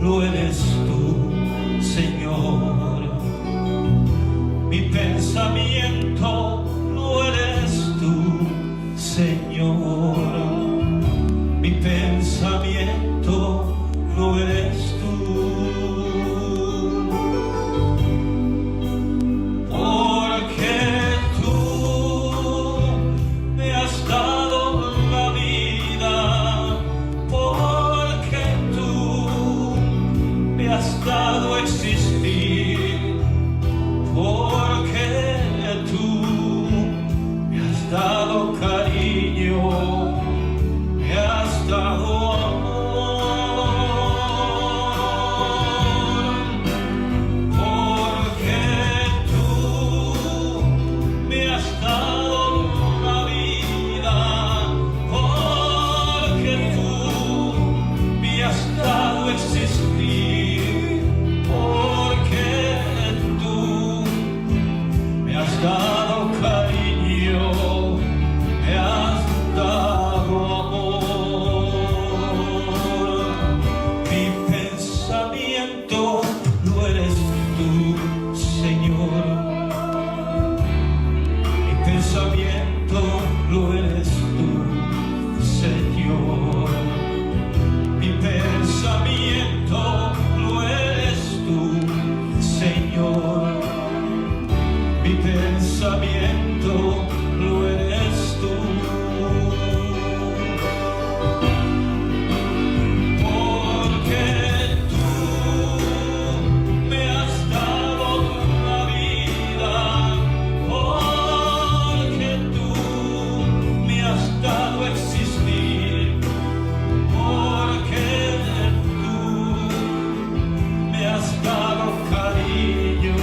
lo eres tú, Señor. Mi pensamiento lo eres tú, Señor. Mi pensamiento lo eres tú. Dado existir, porque tú me has dado cariño, me has dado amor, porque tú me has dado la vida, porque tú me has dado existir. Dado cariño, me has dado amor. Mi pensamiento lo eres tú, Señor. Mi pensamiento lo eres tú, Señor. Mi pensamiento lo eres tú, Señor. Mi pensamiento lo eres tú. Porque tú me has dado la vida, porque tú me has dado existir, porque tú me has dado cariño.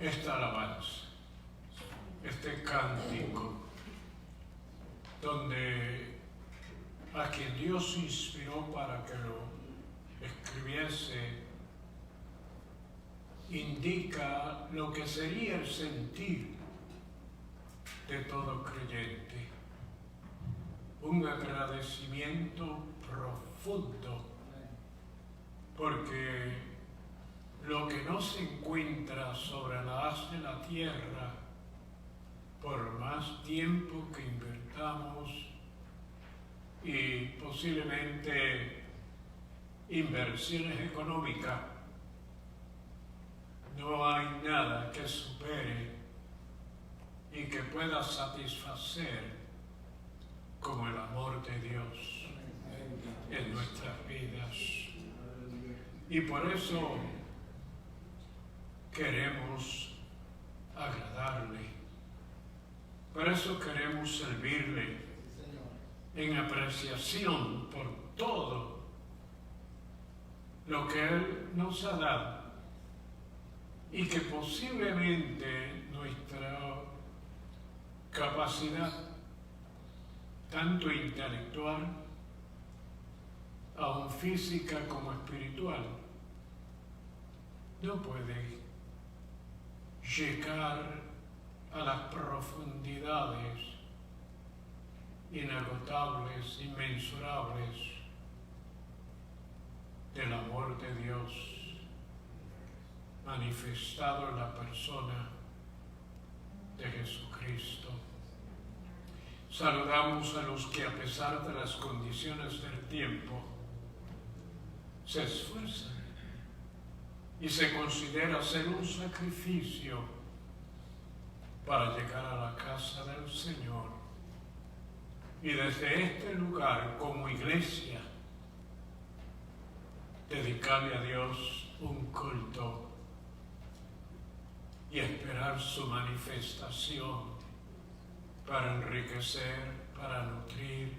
Esta alabanza, este cántico, donde a quien Dios inspiró para que lo escribiese, indica lo que sería el sentir de todo creyente, un agradecimiento profundo, porque lo que no se encuentra sobre la haz de la tierra, por más tiempo que invertamos y posiblemente inversiones económicas, no hay nada que supere y que pueda satisfacer como el amor de Dios en nuestras vidas. Y por eso queremos agradarle, por eso queremos servirle en apreciación por todo lo que Él nos ha dado y que posiblemente nuestra capacidad, tanto intelectual, aún física como espiritual, no puede llegar a las profundidades inagotables, inmensurables del amor de Dios manifestado en la persona de Jesucristo. Saludamos a los que, a pesar de las condiciones del tiempo, se esfuerzan y se considera ser un sacrificio para llegar a la casa del Señor y desde este lugar, como iglesia, dedicarle a Dios un culto y esperar su manifestación para enriquecer, para nutrir,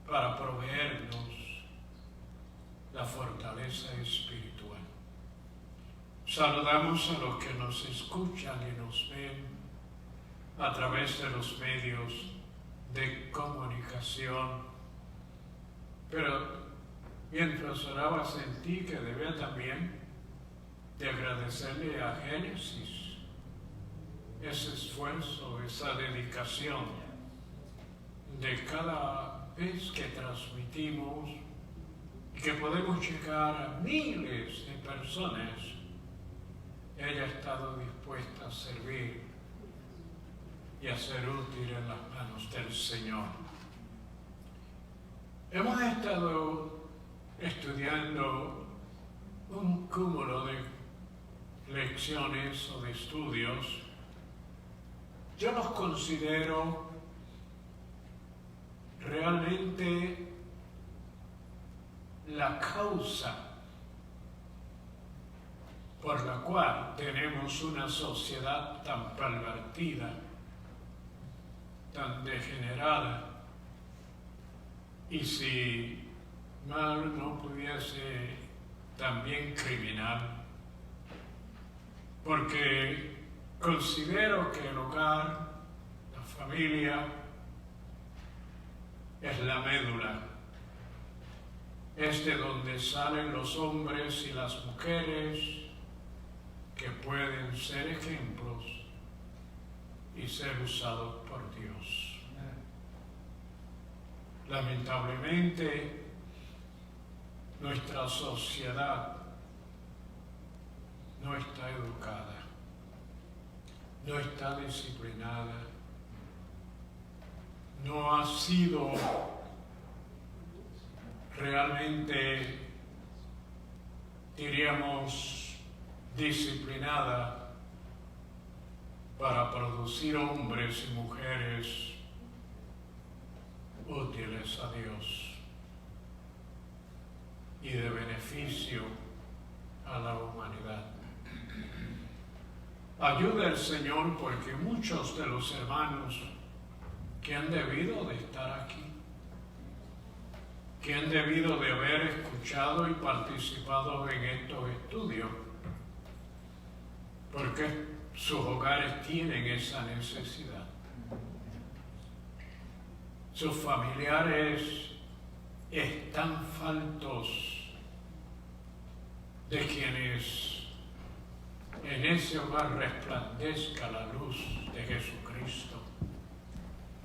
para proveernos la fortaleza espiritual. Saludamos a los que nos escuchan y nos ven a través de los medios de comunicación. Pero mientras oraba sentí que debía también de agradecerle a Génesis ese esfuerzo, esa dedicación de cada vez que transmitimos y que podemos llegar a miles de personas. Ella ha estado dispuesta a servir y a ser útil en las manos del Señor. Hemos estado estudiando un cúmulo de lecciones o de estudios. Yo los considero realmente la causa por la cual tenemos una sociedad tan pervertida, tan degenerada, y si mal no pudiese, también criminal, porque considero que el hogar, la familia, es la médula, es de donde salen los hombres y las mujeres que pueden ser ejemplos y ser usados por Dios. Lamentablemente, nuestra sociedad no está educada, no está disciplinada, no ha sido realmente, diríamos, disciplinada para producir hombres y mujeres útiles a Dios y de beneficio a la humanidad. Ayuda al Señor, porque muchos de los hermanos que han debido de estar aquí, que han debido de haber escuchado y participado en estos estudios, porque sus hogares tienen esa necesidad. Sus familiares están faltos de quienes en ese hogar resplandezca la luz de Jesucristo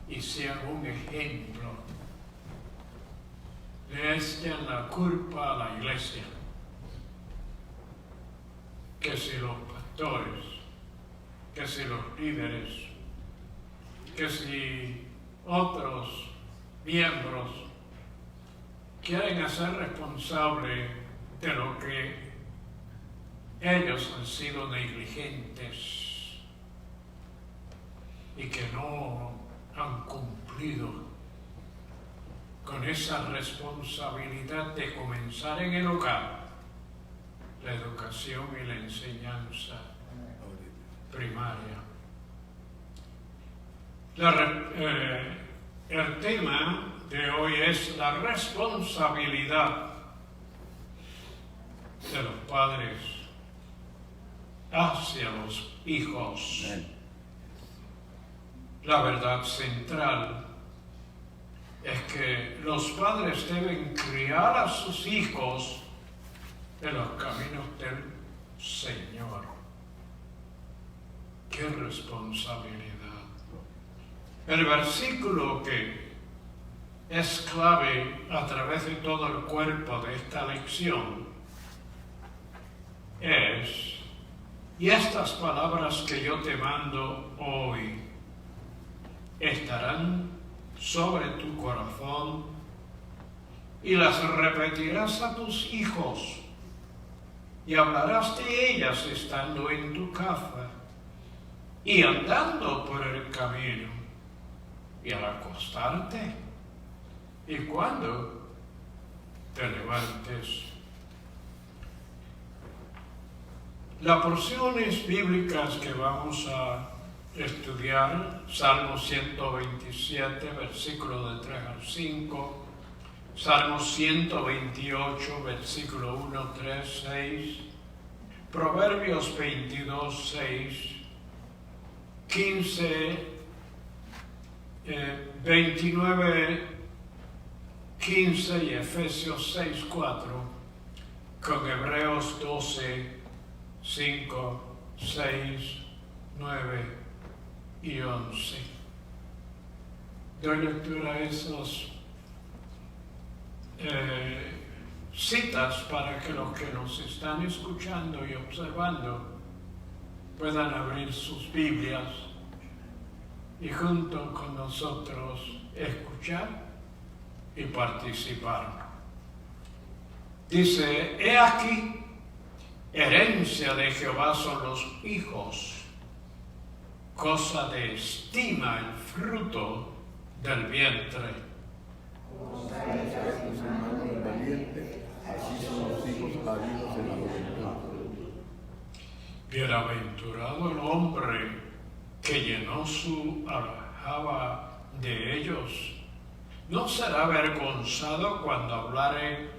y sean un ejemplo. Le echen la culpa a la iglesia, que si los pastores, que si los líderes, que si otros miembros quieren hacer responsable de lo que ellos han sido negligentes y que no han cumplido con esa responsabilidad de comenzar en el hogar la educación y la enseñanza primaria. El tema de hoy es la responsabilidad de los padres hacia los hijos. La verdad central es que los padres deben criar a sus hijos en los caminos del Señor. ¡Qué responsabilidad! El versículo que es clave a través de todo el cuerpo de esta lección es: y estas palabras que yo te mando hoy estarán sobre tu corazón y las repetirás a tus hijos y hablarás de ellas estando en tu casa y andando por el camino y al acostarte y cuando te levantes. Las porciones bíblicas que vamos a estudiar: Salmo 127, versículo de 3 al 5, Salmo 128, versículo 1, 3, 6, Proverbios 22, 6, 15, 29, 15 y Efesios 6, 4, con Hebreos 12, 5, 6, 9 y 11. Doy lectura a esas citas para que los que nos están escuchando y observando puedan abrir sus Biblias y junto con nosotros escuchar y participar. Dice: he aquí, herencia de Jehová son los hijos, cosa de estima el fruto del vientre. Así son los hijos habidos en la juventud. Bienaventurado el hombre que llenó su aljaba de ellos. No será avergonzado cuando hablare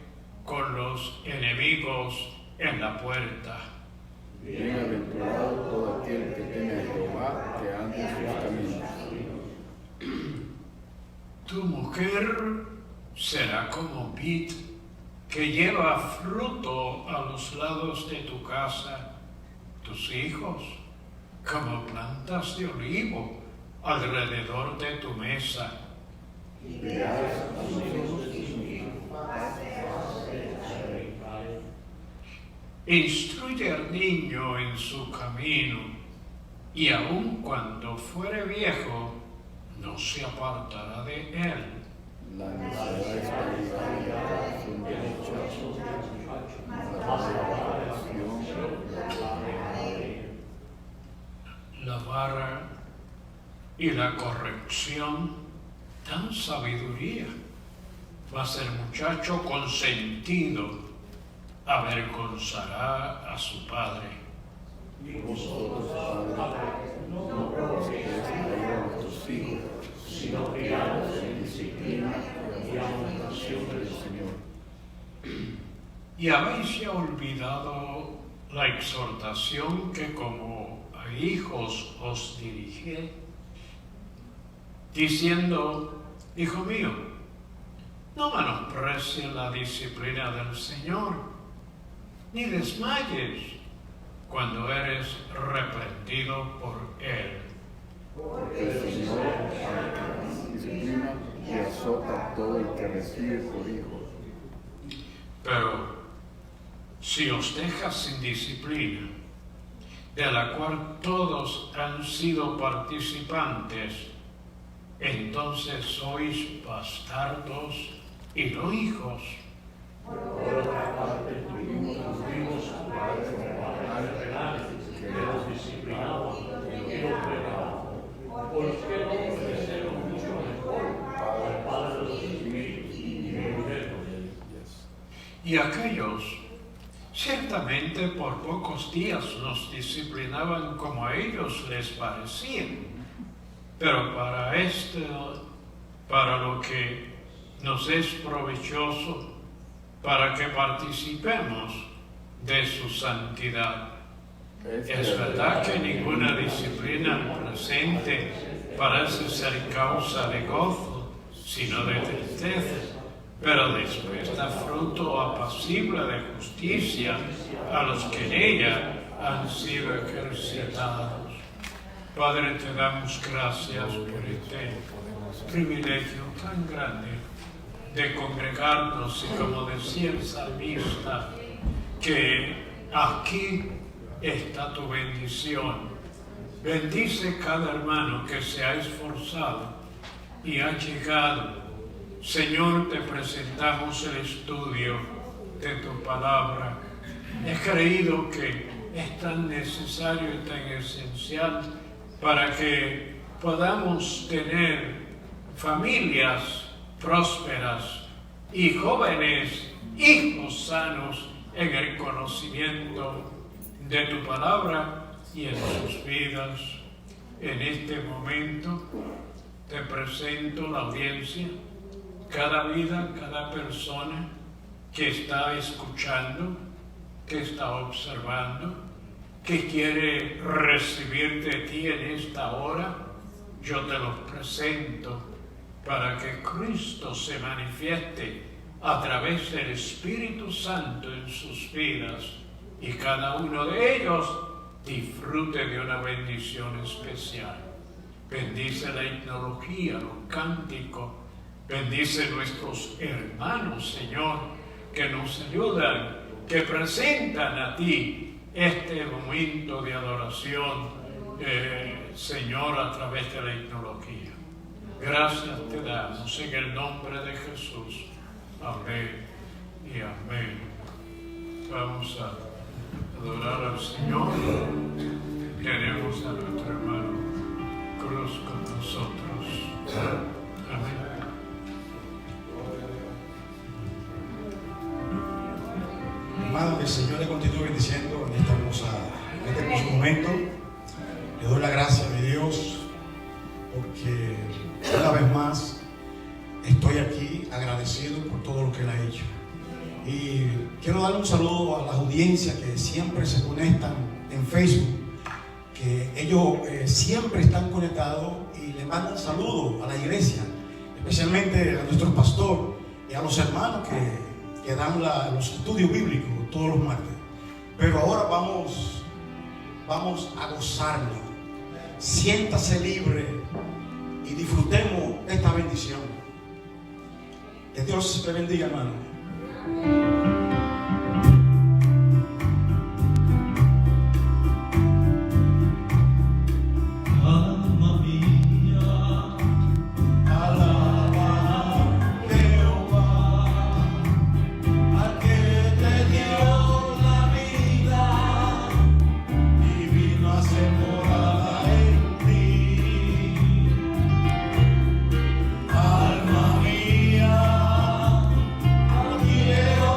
con los enemigos en la puerta. Bienaventurado todo aquel que teme a Jehová, que ande en sus caminos. Tu mujer será como vid que lleva fruto a los lados de tu casa, tus hijos como plantas de olivo alrededor de tu mesa. Instruye al niño en su camino, y aun cuando fuere viejo, no se apartará de él. La necedad es peligrosa, son derechos, La vara y la corrección dan sabiduría, mas el muchacho consentido avergonzará a su padre. Y vosotros, padres, no provoquéis a vuestros hijos, sino criadlos en disciplina y amonestación del Señor. Y habéis ya olvidado la exhortación que como a hijos os dirigí, diciendo: hijo mío, no menosprecies la disciplina del Señor, ni desmayes cuando eres reprendido por Él. Porque el Señor disciplina y azota a todo el que recibe por hijo. Pero si os dejas sin disciplina, de la cual todos han sido participantes, entonces sois bastardos y no hijos. Por otra parte, tuvimos padres que nos disciplinaban y nos regaban, por los que no ofrecieron mucho mejor al Padre de los Espíritus y Evangelio. Y aquellos ciertamente por pocos días nos disciplinaban como a ellos les parecía, pero para lo que nos es provechoso, para que participemos de su santidad. Es verdad que ninguna disciplina presente parece ser causa de gozo, sino de tristeza, pero después da fruto apacible de justicia a los que en ella han sido ejercitados. Padre, te damos gracias por este privilegio tan grande de congregarnos y, como decía el salmista, que aquí está tu bendición. Bendice cada hermano que se ha esforzado y ha llegado. Señor, te presentamos el estudio de tu palabra. He creído que es tan necesario y tan esencial para que podamos tener familias prósperas y jóvenes, hijos sanos en el conocimiento de tu palabra y en sus vidas. En este momento te presento la audiencia, cada vida, cada persona que está escuchando, que está observando, que quiere recibir de ti en esta hora. Yo te los presento para que Cristo se manifieste a través del Espíritu Santo en sus vidas y cada uno de ellos disfrute de una bendición especial. Bendice la etnología, los cánticos, bendice nuestros hermanos, Señor, que nos ayudan, que presentan a ti este momento de adoración, Señor, a través de la etnología. Gracias te damos en el nombre de Jesús. Amén y amén. Vamos a adorar al Señor. Tenemos a nuestro hermano Cruz con nosotros. Amén. Hermano, que el Señor le continúe bendiciendo en este hermoso momento. Le doy la gracia a mi Dios porque una vez más estoy aquí agradecido por todo lo que Él ha hecho. Y quiero darle un saludo a las audiencias que siempre se conectan en Facebook, que ellos siempre están conectados y le mandan saludos a la iglesia, especialmente a nuestro pastor y a los hermanos que dan los estudios bíblicos todos los martes. Pero ahora vamos a gozarnos. Siéntase libre y disfrutemos de esta bendición. Que Dios te bendiga, hermano. Alma mía, alaba a Jehová, al que te dio la vida y vino a ser morada en ti. Alma mía, quiero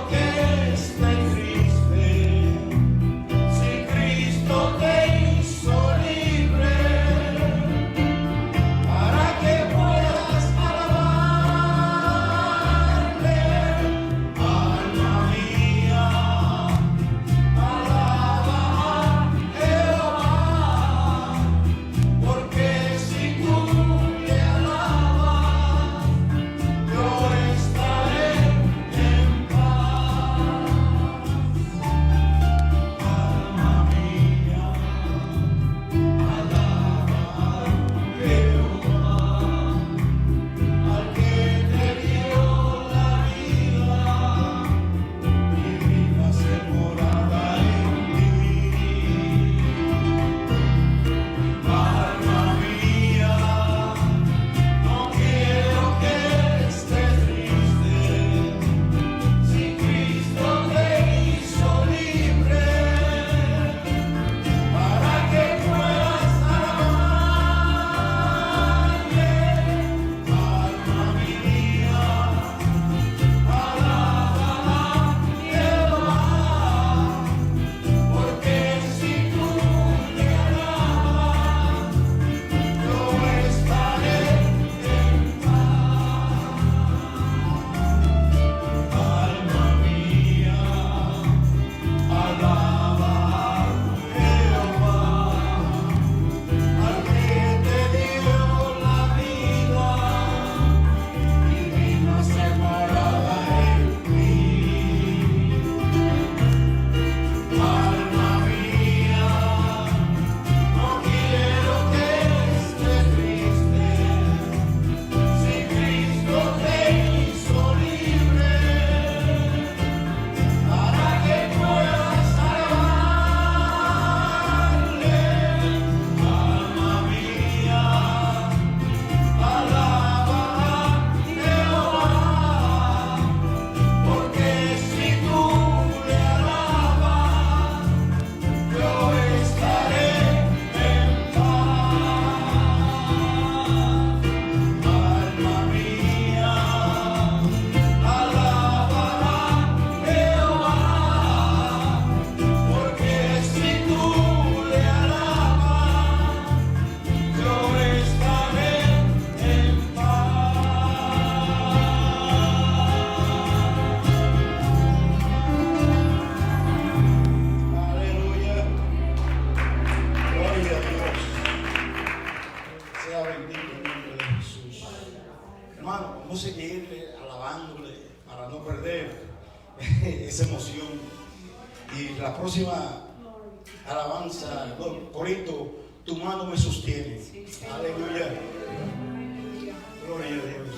Hermano, vamos a seguirle alabándole para no perder esa emoción. Y la próxima alabanza, corito, tu mano me sostiene. Aleluya. Gloria a Dios.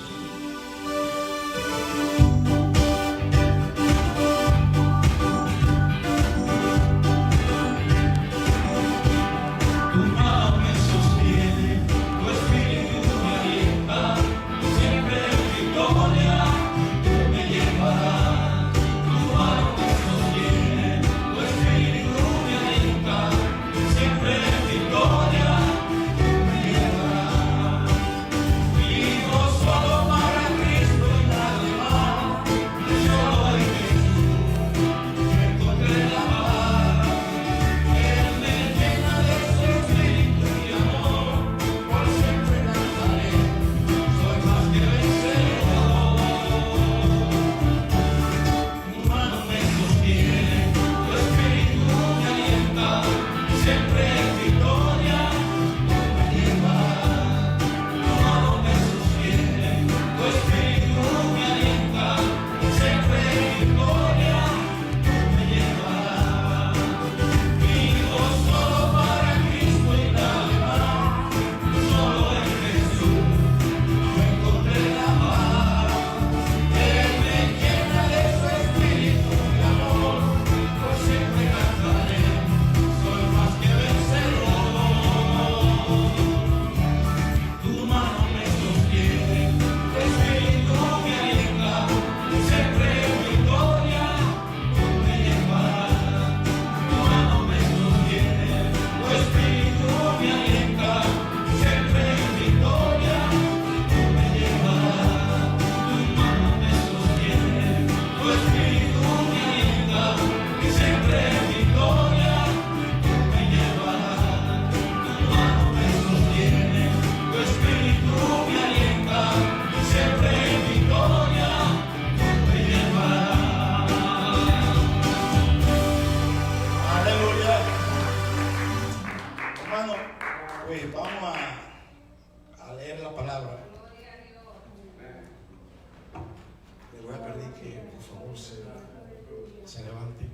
Se levanten,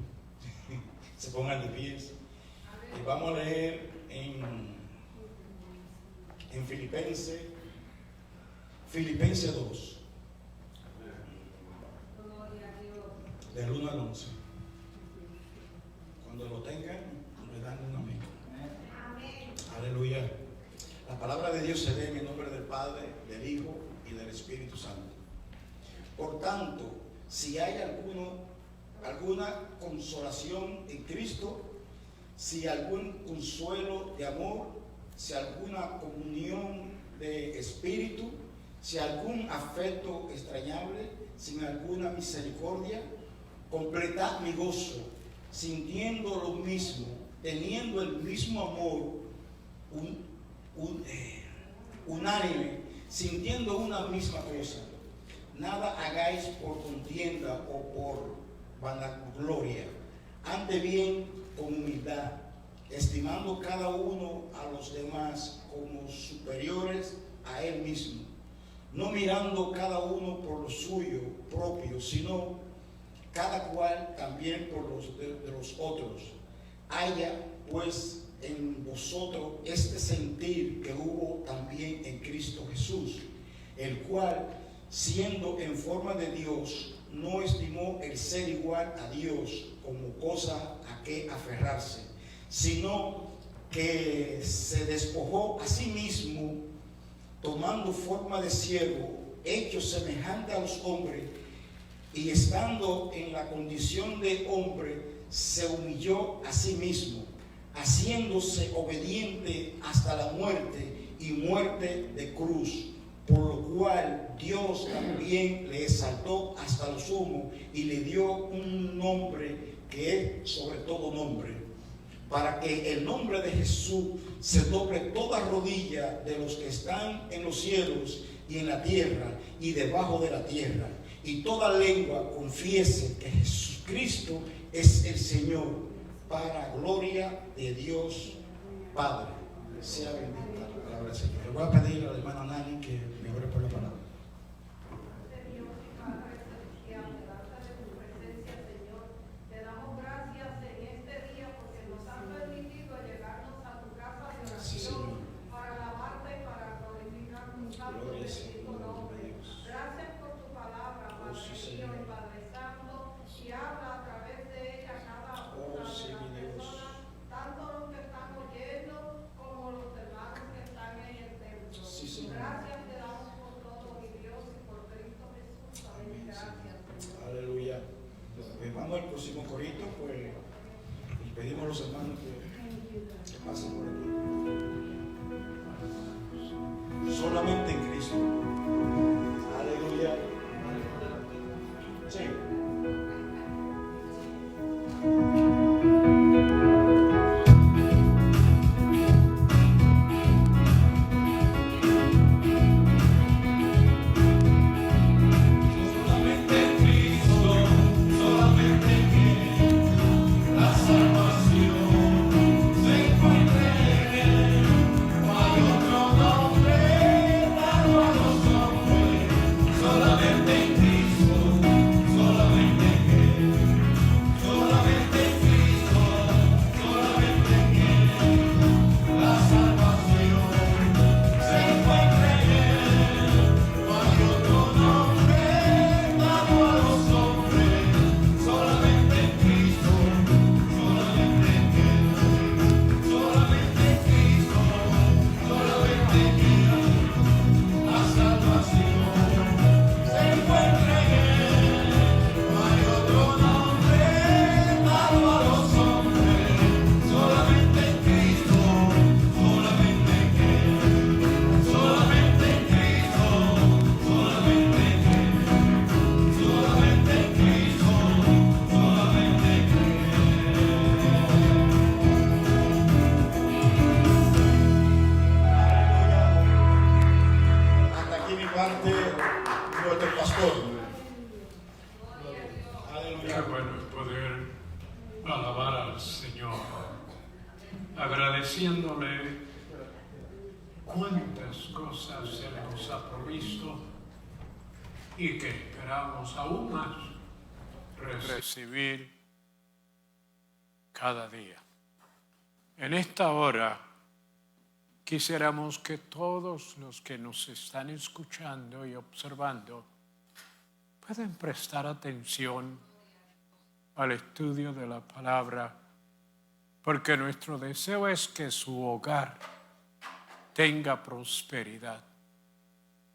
se pongan de pies y vamos a leer en Filipenses 2, del 1 al 11. Cuando lo tengan, me dan un amén. Aleluya. La palabra de Dios se lee en el nombre del Padre, del Hijo y del Espíritu Santo. Por tanto, si hay alguna consolación en Cristo, si algún consuelo de amor, si alguna comunión de espíritu, si algún afecto extrañable, si alguna misericordia, completad mi gozo, sintiendo lo mismo, teniendo el mismo amor, unánime, sintiendo una misma cosa. Nada hagáis por contienda o por vanagloria, antes bien con humildad, estimando cada uno a los demás como superiores a él mismo, no mirando cada uno por lo suyo propio, sino cada cual también por los de los otros. Haya pues en vosotros este sentir que hubo también en Cristo Jesús, el cual, siendo en forma de Dios, no estimó el ser igual a Dios como cosa a que aferrarse, sino que se despojó a sí mismo, tomando forma de siervo, hecho semejante a los hombres, y estando en la condición de hombre, se humilló a sí mismo, haciéndose obediente hasta la muerte y muerte de cruz, por lo cual Dios también le exaltó hasta lo sumo y le dio un nombre que es sobre todo nombre, para que el nombre de Jesús se doble toda rodilla de los que están en los cielos y en la tierra y debajo de la tierra, y toda lengua confiese que Jesucristo es el Señor, para gloria de Dios Padre. Sea bendita la palabra del Señor. Le voy a pedir a la hermana Nani que me ore por la palabra. nuestro pastor. Qué Aleluya. bueno es poder alabar al Señor, agradeciéndole cuántas cosas se nos ha provisto y que esperamos aún más recibir cada día. En esta hora quisiéramos que todos los que nos están escuchando y observando puedan prestar atención al estudio de la palabra, porque nuestro deseo es que su hogar tenga prosperidad,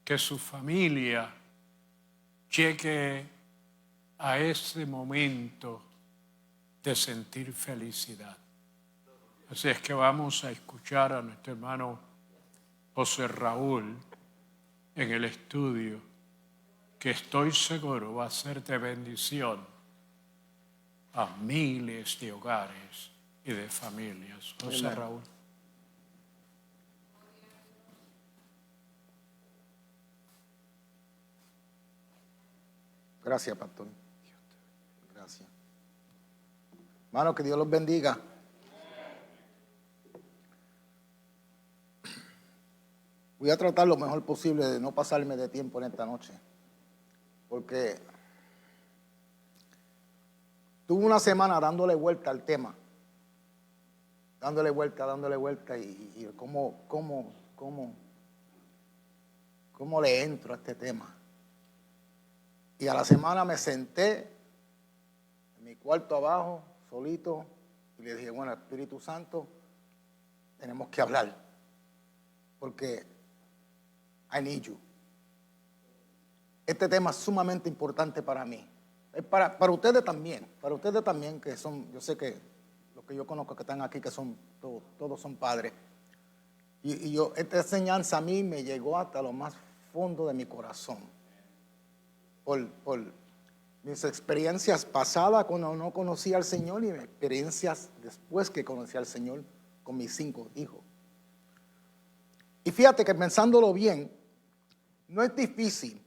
que su familia llegue a ese momento de sentir felicidad. Así es que vamos a escuchar a nuestro hermano José Raúl en el estudio, que estoy seguro va a ser de bendición a miles de hogares y de familias. José Amén. Raúl. Gracias, pastor. Gracias. Hermano, que Dios los bendiga. Voy a tratar lo mejor posible de no pasarme de tiempo en esta noche, porque tuve una semana dándole vuelta al tema, dándole vuelta y cómo le entro a este tema. Y a la semana me senté en mi cuarto abajo, solito, y le dije, bueno, Espíritu Santo, tenemos que hablar, porque I need you. Este tema es sumamente importante para mí. Es para ustedes también, que son, yo sé que los que yo conozco que están aquí, que son, todos son padres. Y esta enseñanza a mí me llegó hasta lo más fondo de mi corazón. Por mis experiencias pasadas cuando no conocía al Señor y mis experiencias después que conocí al Señor con mis 5 hijos. Y fíjate que pensándolo bien, no es difícil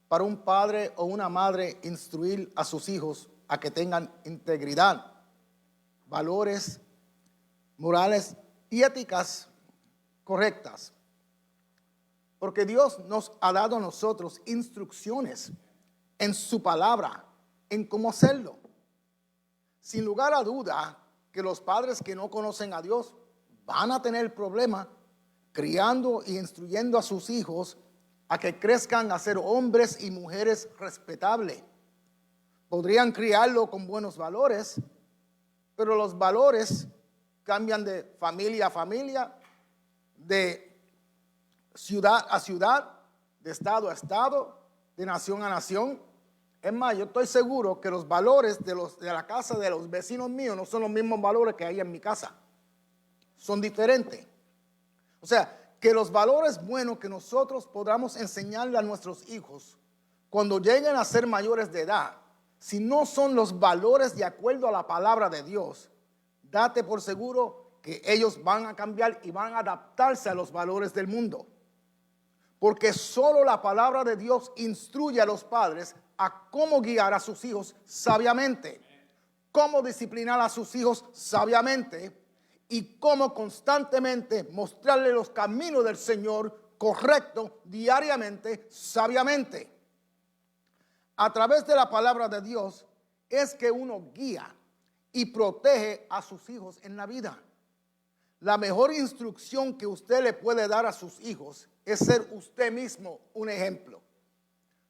para un padre o una madre instruir a sus hijos a que tengan integridad, valores, morales y éticas correctas. Porque Dios nos ha dado a nosotros instrucciones en su palabra, en cómo hacerlo. Sin lugar a duda que los padres que no conocen a Dios van a tener problemas criando e instruyendo a sus hijos a que crezcan a ser hombres y mujeres respetables. Podrían criarlo con buenos valores, pero los valores cambian de familia a familia, de ciudad a ciudad, de estado a estado, de nación a nación. Es más, yo estoy seguro que los valores de la casa de los vecinos míos no son los mismos valores que hay en mi casa. Son diferentes. O sea, que los valores buenos que nosotros podamos enseñarle a nuestros hijos cuando lleguen a ser mayores de edad, si no son los valores de acuerdo a la palabra de Dios, date por seguro que ellos van a cambiar y van a adaptarse a los valores del mundo. Porque solo la palabra de Dios instruye a los padres a cómo guiar a sus hijos sabiamente, cómo disciplinar a sus hijos sabiamente y cómo constantemente mostrarle los caminos del Señor correcto diariamente, sabiamente. A través de la palabra de Dios es que uno guía y protege a sus hijos en la vida. La mejor instrucción que usted le puede dar a sus hijos es ser usted mismo un ejemplo.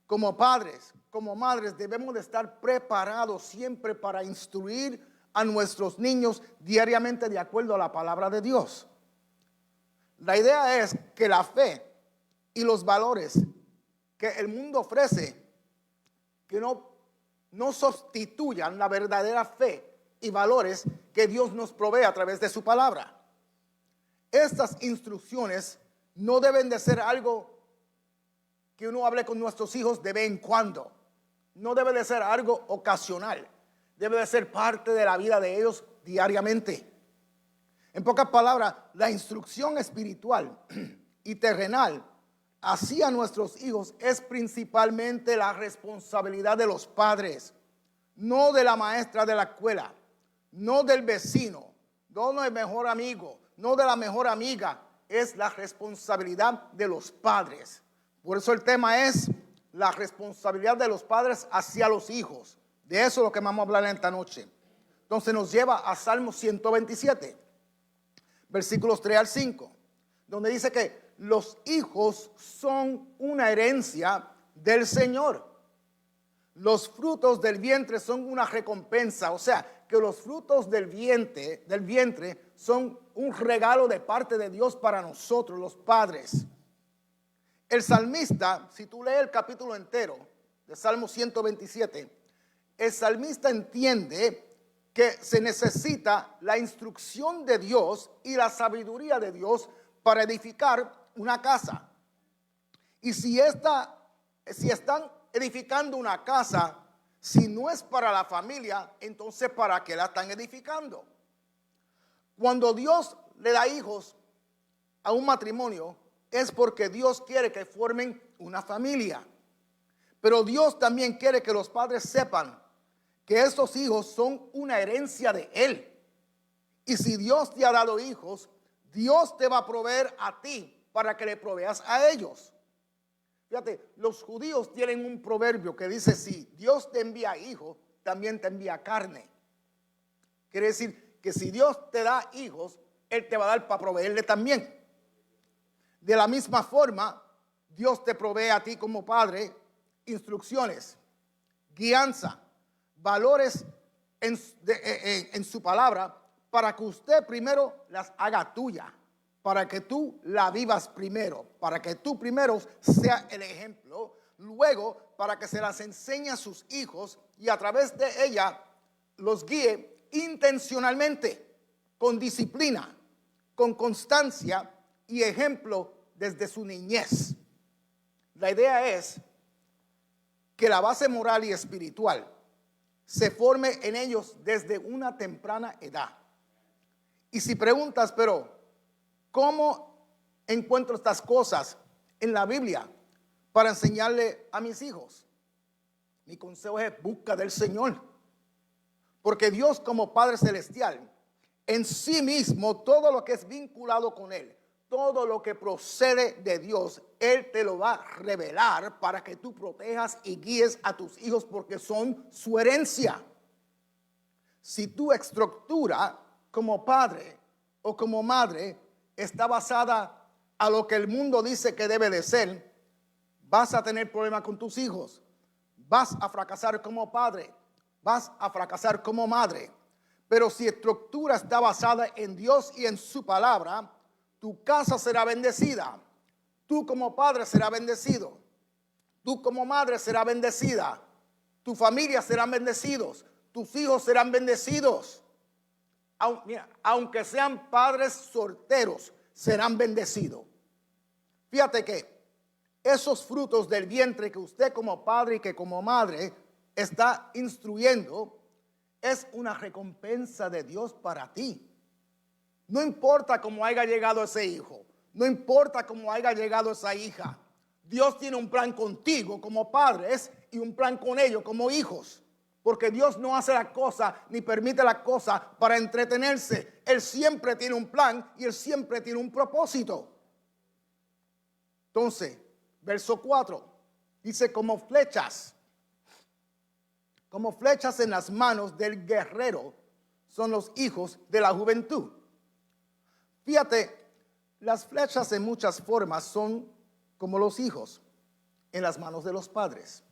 Como padres, como madres, debemos de estar preparados siempre para instruir a nuestros niños diariamente de acuerdo a la palabra de Dios. La idea es que la fe y los valores que el mundo ofrece, que no sustituyan la verdadera fe y valores que Dios nos provee a través de su palabra. Estas instrucciones no deben de ser algo que uno hable con nuestros hijos de vez en cuando. No debe de ser algo ocasional. Debe de ser parte de la vida de ellos diariamente. En pocas palabras, la instrucción espiritual y terrenal así a nuestros hijos es principalmente la responsabilidad de los padres, no de la maestra de la escuela, no del vecino, no del mejor amigo, no de la mejor amiga. Es la responsabilidad de los padres. Por eso el tema es la responsabilidad de los padres hacia los hijos. De eso es lo que vamos a hablar esta noche. Entonces nos lleva a Salmo 127, versículos 3 al 5, donde dice que los hijos son una herencia del Señor. Los frutos del vientre son una recompensa. O sea, que los frutos del vientre son un regalo de parte de Dios para nosotros, los padres. El salmista, si tú lees el capítulo entero de Salmo 127, el salmista entiende que se necesita la instrucción de Dios y la sabiduría de Dios para edificar una casa. Y si están edificando una casa, si no es para la familia, entonces ¿para qué la están edificando? Cuando Dios le da hijos a un matrimonio, es porque Dios quiere que formen una familia. Pero Dios también quiere que los padres sepan que estos hijos son una herencia de Él. Y si Dios te ha dado hijos, Dios te va a proveer a ti para que le proveas a ellos. Fíjate, los judíos tienen un proverbio que dice: si Dios te envía hijos, también te envía carne. Quiere decir que si Dios te da hijos, Él te va a dar para proveerle también. De la misma forma, Dios te provee a ti como padre instrucciones, guianza, valores en su palabra, para que usted primero las haga tuya, para que tú la vivas primero, para que tú primero sea el ejemplo, luego para que se las enseñe a sus hijos y a través de ella los guíe intencionalmente, con disciplina, con constancia y ejemplo desde su niñez. La idea es que la base moral y espiritual se forme en ellos desde una temprana edad. Y si preguntas, pero ¿cómo encuentro estas cosas en la Biblia para enseñarle a mis hijos? Mi consejo es: busca del Señor. Porque Dios, como Padre Celestial, en sí mismo, todo lo que es vinculado con Él, todo lo que procede de Dios, Él te lo va a revelar para que tú protejas y guíes a tus hijos, porque son su herencia. Si tu estructura como padre o como madre está basada a lo que el mundo dice que debe de ser, vas a tener problemas con tus hijos. Vas a fracasar como padre, vas a fracasar como madre. Pero si estructura está basada en Dios y en su palabra, tu casa será bendecida. Tú como padre serás bendecido. Tú como madre serás bendecida. Tu familia serán bendecidos. Tus hijos serán bendecidos. Aunque sean padres solteros, serán bendecidos. Fíjate que esos frutos del vientre que usted como padre y que como madre está instruyendo es una recompensa de Dios para ti. No importa cómo haya llegado ese hijo, no importa cómo haya llegado esa hija, Dios tiene un plan contigo como padres y un plan con ellos como hijos. Porque Dios no hace la cosa ni permite la cosa para entretenerse. Él siempre tiene un plan y Él siempre tiene un propósito. Entonces, verso 4 dice: como flechas en las manos del guerrero son los hijos de la juventud. Fíjate, las flechas en muchas formas son como los hijos en las manos de los padres,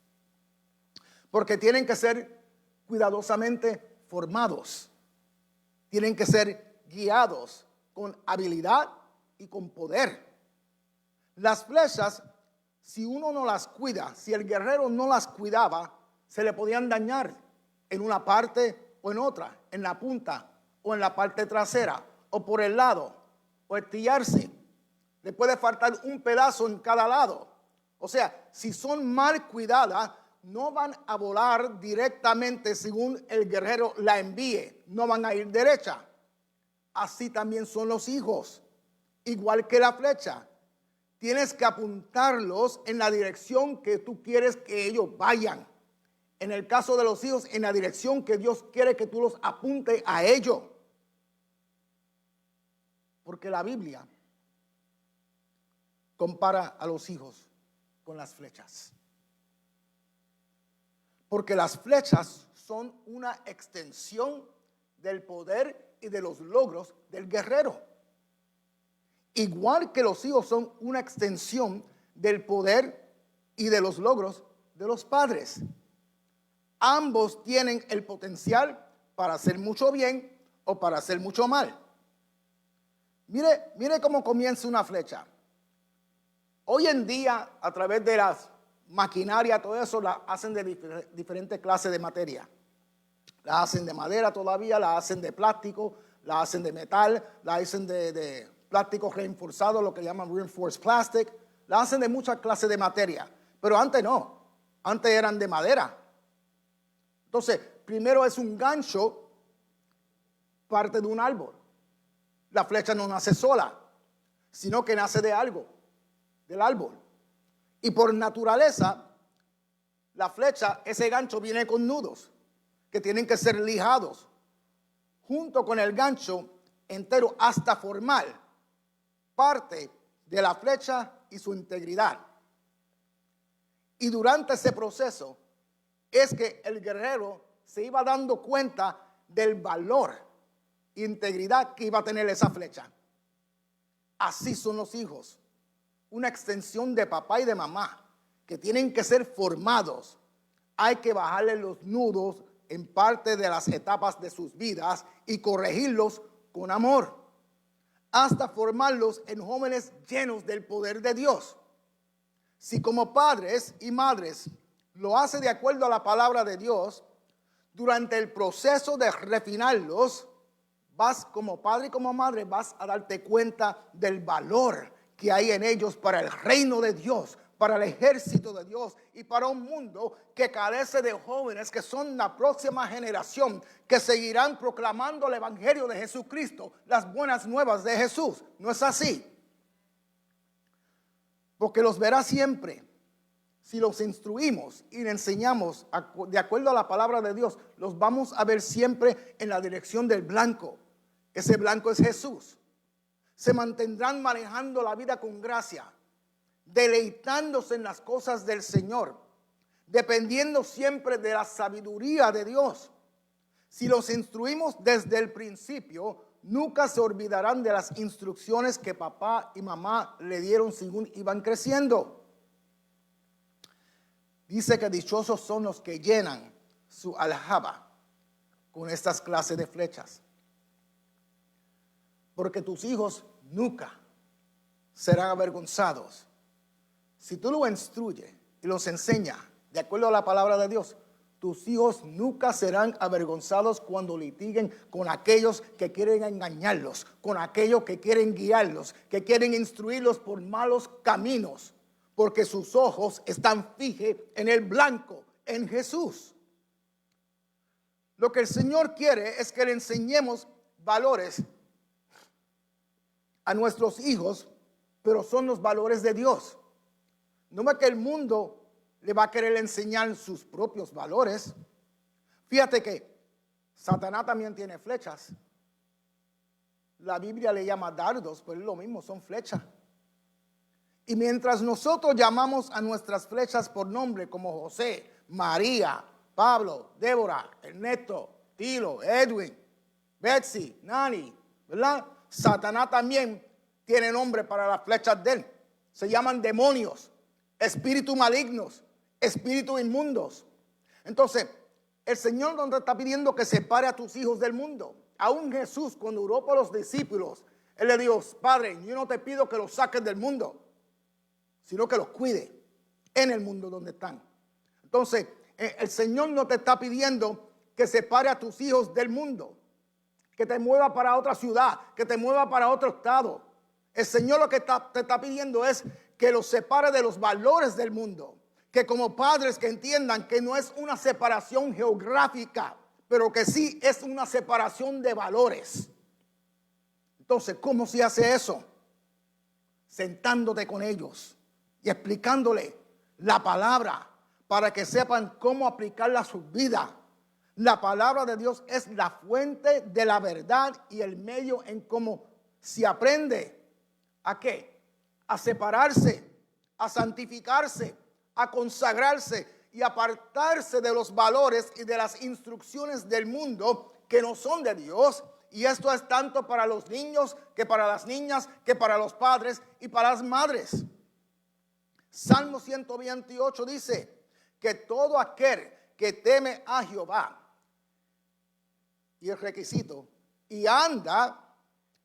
porque tienen que ser cuidadosamente formados, tienen que ser guiados con habilidad y con poder. Las flechas, si uno no las cuida, si el guerrero no las cuidaba, se le podían dañar en una parte o en otra, en la punta o en la parte trasera o por el lado, o estillarse. Le puede faltar un pedazo en cada lado. O sea, si son mal cuidadas, no van a volar directamente según el guerrero la envíe, no van a ir derecha. Así también son los hijos, igual que la flecha. tienes que apuntarlos en la dirección que tú quieres que ellos vayan. En el caso de los hijos, en la dirección que Dios quiere que tú los apuntes a ellos. Porque la Biblia compara a los hijos con las flechas. Porque las flechas son una extensión del poder y de los logros del guerrero. Igual que los hijos son una extensión del poder y de los logros de los padres. Ambos tienen el potencial para hacer mucho bien o para hacer mucho mal. Mire cómo comienza una flecha. Hoy en día, a través de las maquinarias, todo eso, la hacen de diferentes clases de materia. La hacen de madera todavía, la hacen de plástico, la hacen de metal, la hacen de plástico reinforzado, lo que llaman reinforced plastic. La hacen de muchas clases de materia. Pero antes no. Antes eran de madera. Entonces, primero es un gancho, parte de un árbol. La flecha no nace sola, sino que nace de algo, del árbol. Y por naturaleza, la flecha, ese gancho viene con nudos que tienen que ser lijados junto con el gancho entero hasta formar parte de la flecha y su integridad. Y durante ese proceso es que el guerrero se iba dando cuenta del valor e integridad que iba a tener esa flecha. Así son los hijos, una extensión de papá y de mamá que tienen que ser formados. Hay que bajarle los nudos en parte de las etapas de sus vidas y corregirlos con amor, hasta formarlos en jóvenes llenos del poder de Dios. Si como padres y madres lo hace de acuerdo a la palabra de Dios, durante el proceso de refinarlos, vas como padre y como madre, vas a darte cuenta del valor que hay en ellos para el reino de Dios, para el ejército de Dios y para un mundo que carece de jóvenes que son la próxima generación que seguirán proclamando el evangelio de Jesucristo, las buenas nuevas de Jesús. ¿No es así? Porque los verá siempre. Si los instruimos y le enseñamos de acuerdo a la palabra de Dios, los vamos a ver siempre en la dirección del blanco. Ese blanco es Jesús. Se mantendrán manejando la vida con gracia, deleitándose en las cosas del Señor, dependiendo siempre de la sabiduría de Dios. Si los instruimos desde el principio, nunca se olvidarán de las instrucciones que papá y mamá le dieron según iban creciendo. Dice que dichosos son los que llenan su aljaba con estas clases de flechas. Porque tus hijos nunca serán avergonzados. Si tú los instruyes y los enseñas de acuerdo a la palabra de Dios, tus hijos nunca serán avergonzados cuando litiguen con aquellos que quieren engañarlos, con aquellos que quieren guiarlos, que quieren instruirlos por malos caminos. Porque sus ojos están fijos en el blanco, en Jesús. Lo que el Señor quiere es que le enseñemos valores a nuestros hijos, pero son los valores de Dios. No es que el mundo le va a querer enseñar sus propios valores. Fíjate que Satanás también tiene flechas. La Biblia le llama dardos, pero es lo mismo, son flechas. Y mientras nosotros llamamos a nuestras flechas por nombre como José, María, Pablo, Débora, Ernesto, Tilo, Edwin, Betsy, Nani, ¿verdad? Satanás también tiene nombre para las flechas de él. Se llaman demonios, espíritus malignos, espíritus inmundos. Entonces, el Señor no te está pidiendo que separe a tus hijos del mundo. Aún Jesús, cuando oró por los discípulos, Él le dijo: Padre, yo no te pido que los saques del mundo, sino que los cuide en el mundo donde están. Entonces, el Señor no te está pidiendo que separe a tus hijos del mundo, que te mueva para otra ciudad, que te mueva para otro estado. El Señor lo que te está pidiendo es que los separe de los valores del mundo. Que como padres que entiendan que no es una separación geográfica, pero que sí es una separación de valores. Entonces, ¿cómo se hace eso? sentándote con ellos y explicándole la palabra para que sepan cómo aplicarla a su vida. La palabra de Dios es la fuente de la verdad y el medio en cómo se aprende. ¿A qué? A separarse, a santificarse, a consagrarse y apartarse de los valores y de las instrucciones del mundo que no son de Dios. Y esto es tanto para los niños, que para las niñas, que para los padres y para las madres. Salmo 128 dice que todo aquel que teme a Jehová, y el requisito, y anda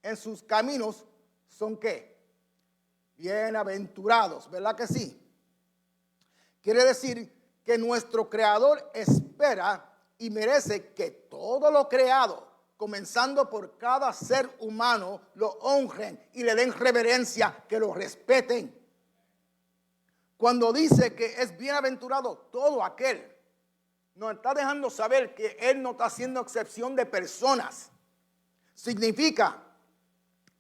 en sus caminos, ¿son qué? Bienaventurados, ¿verdad que sí? Quiere decir que nuestro Creador espera y merece que todo lo creado, comenzando por cada ser humano, lo honren y le den reverencia, que lo respeten. Cuando dice que es bienaventurado todo aquel, nos está dejando saber que Él no está haciendo excepción de personas. Significa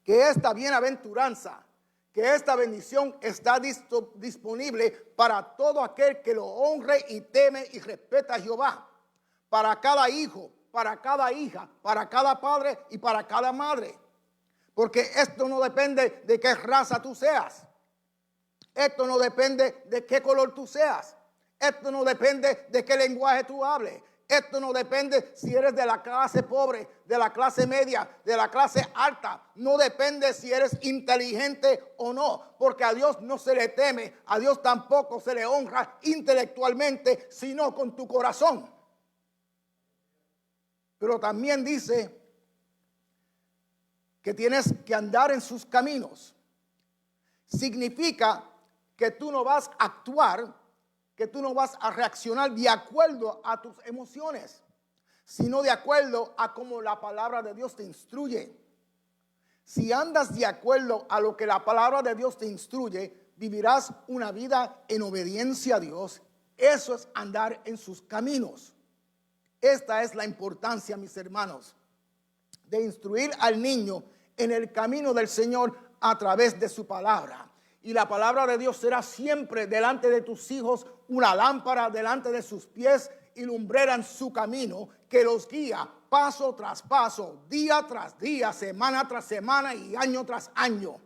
que esta bienaventuranza, que esta bendición está disponible para todo aquel que lo honre y teme y respeta a Jehová. Para cada hijo, para cada hija, para cada padre y para cada madre. Porque esto no depende de qué raza tú seas. Esto no depende de qué color tú seas. Esto no depende de qué lenguaje tú hables. Esto no depende si eres de la clase pobre, de la clase media, de la clase alta. No depende si eres inteligente o no, porque a Dios no se le teme, a Dios tampoco se le honra intelectualmente, sino con tu corazón. Pero también dice que tienes que andar en sus caminos. Significa que tú no vas a actuar, que tú no vas a reaccionar de acuerdo a tus emociones, sino de acuerdo a cómo la palabra de Dios te instruye. Si andas de acuerdo a lo que la palabra de Dios te instruye, vivirás una vida en obediencia a Dios. Eso es andar en sus caminos. Esta es la importancia, mis hermanos, de instruir al niño en el camino del Señor a través de su palabra. Y la palabra de Dios será siempre delante de tus hijos una lámpara delante de sus pies y lumbrera en su camino, que los guía paso tras paso, día tras día, semana tras semana y año tras año.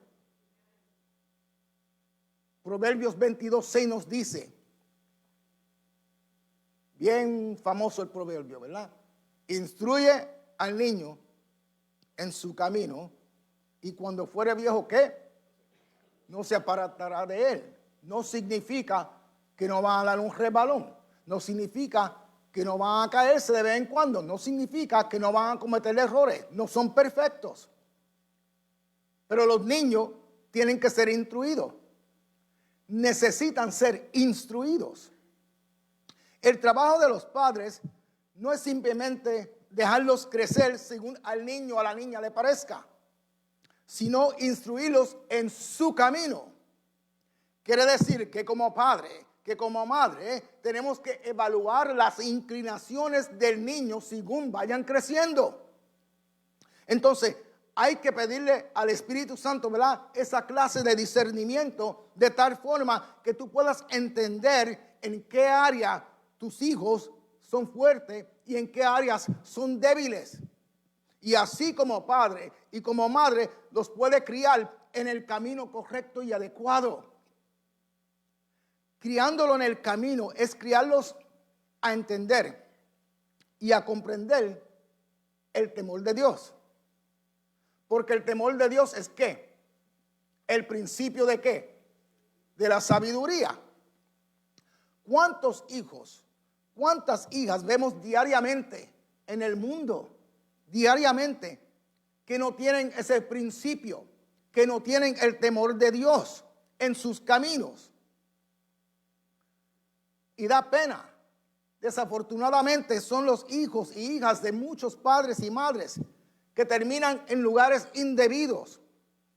Proverbios 22:6 nos dice, bien famoso el proverbio, ¿verdad? Instruye al niño en su camino y cuando fuere viejo, ¿qué? No se apartará de él. No significa que no van a dar un resbalón. No significa que no van a caerse de vez en cuando. No significa que no van a cometer errores. No son perfectos. Pero los niños tienen que ser instruidos. Necesitan ser instruidos. El trabajo de los padres no es simplemente dejarlos crecer según al niño o a la niña le parezca, sino instruirlos en su camino. Quiere decir que como padre, que como madre, tenemos que evaluar las inclinaciones del niño según vayan creciendo. Entonces, hay que pedirle al Espíritu Santo, ¿verdad?, esa clase de discernimiento, de tal forma que tú puedas entender en qué área tus hijos son fuertes y en qué áreas son débiles. Y así como padre y como madre los puede criar en el camino correcto y adecuado. Criándolo en el camino es criarlos a entender y a comprender el temor de Dios. Porque el temor de Dios es ¿qué? El principio de ¿qué? De la sabiduría. ¿Cuántos hijos, cuántas hijas vemos diariamente en el mundo? Diariamente, que no tienen ese principio, que no tienen el temor de Dios en sus caminos. Y da pena. Desafortunadamente son los hijos y hijas de muchos padres y madres que terminan en lugares indebidos,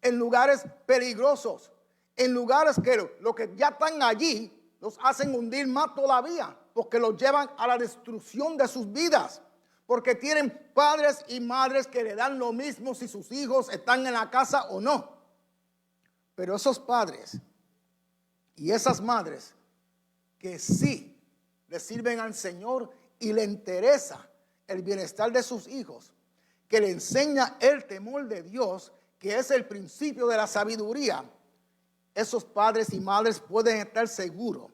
en lugares peligrosos, en lugares que lo que ya están allí los hacen hundir más todavía, porque los llevan a la destrucción de sus vidas. Porque tienen padres y madres que le dan lo mismo si sus hijos están en la casa o no. Pero esos padres y esas madres que sí le sirven al Señor y le interesa el bienestar de sus hijos, que le enseña el temor de Dios, que es el principio de la sabiduría, esos padres y madres pueden estar seguros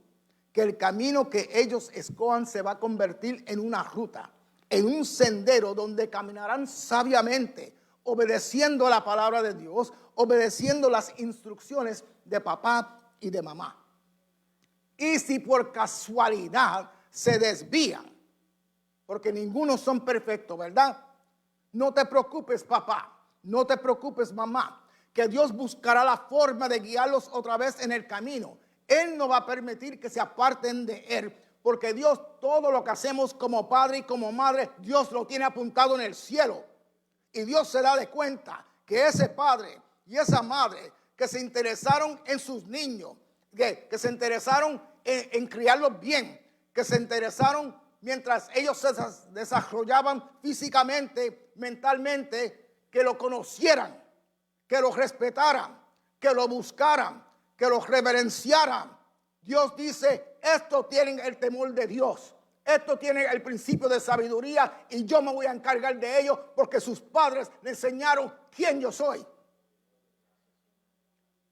que el camino que ellos escojan se va a convertir en una ruta, en un sendero donde caminarán sabiamente, obedeciendo la palabra de Dios, obedeciendo las instrucciones de papá y de mamá. Y si por casualidad se desvían, porque ninguno son perfectos, ¿verdad? No te preocupes, papá, no te preocupes, mamá, que Dios buscará la forma de guiarlos otra vez en el camino. Él no va a permitir que se aparten de Él, porque Dios, todo lo que hacemos como padre y como madre, Dios lo tiene apuntado en el cielo. Y Dios se da de cuenta que ese padre y esa madre que se interesaron en sus niños, que se interesaron en criarlos bien, que se interesaron mientras ellos se desarrollaban físicamente, mentalmente, que lo conocieran, que lo respetaran, que lo buscaran, que lo reverenciaran. Dios dice, estos tienen el temor de Dios, estos tienen el principio de sabiduría y yo me voy a encargar de ellos porque sus padres le enseñaron quién yo soy.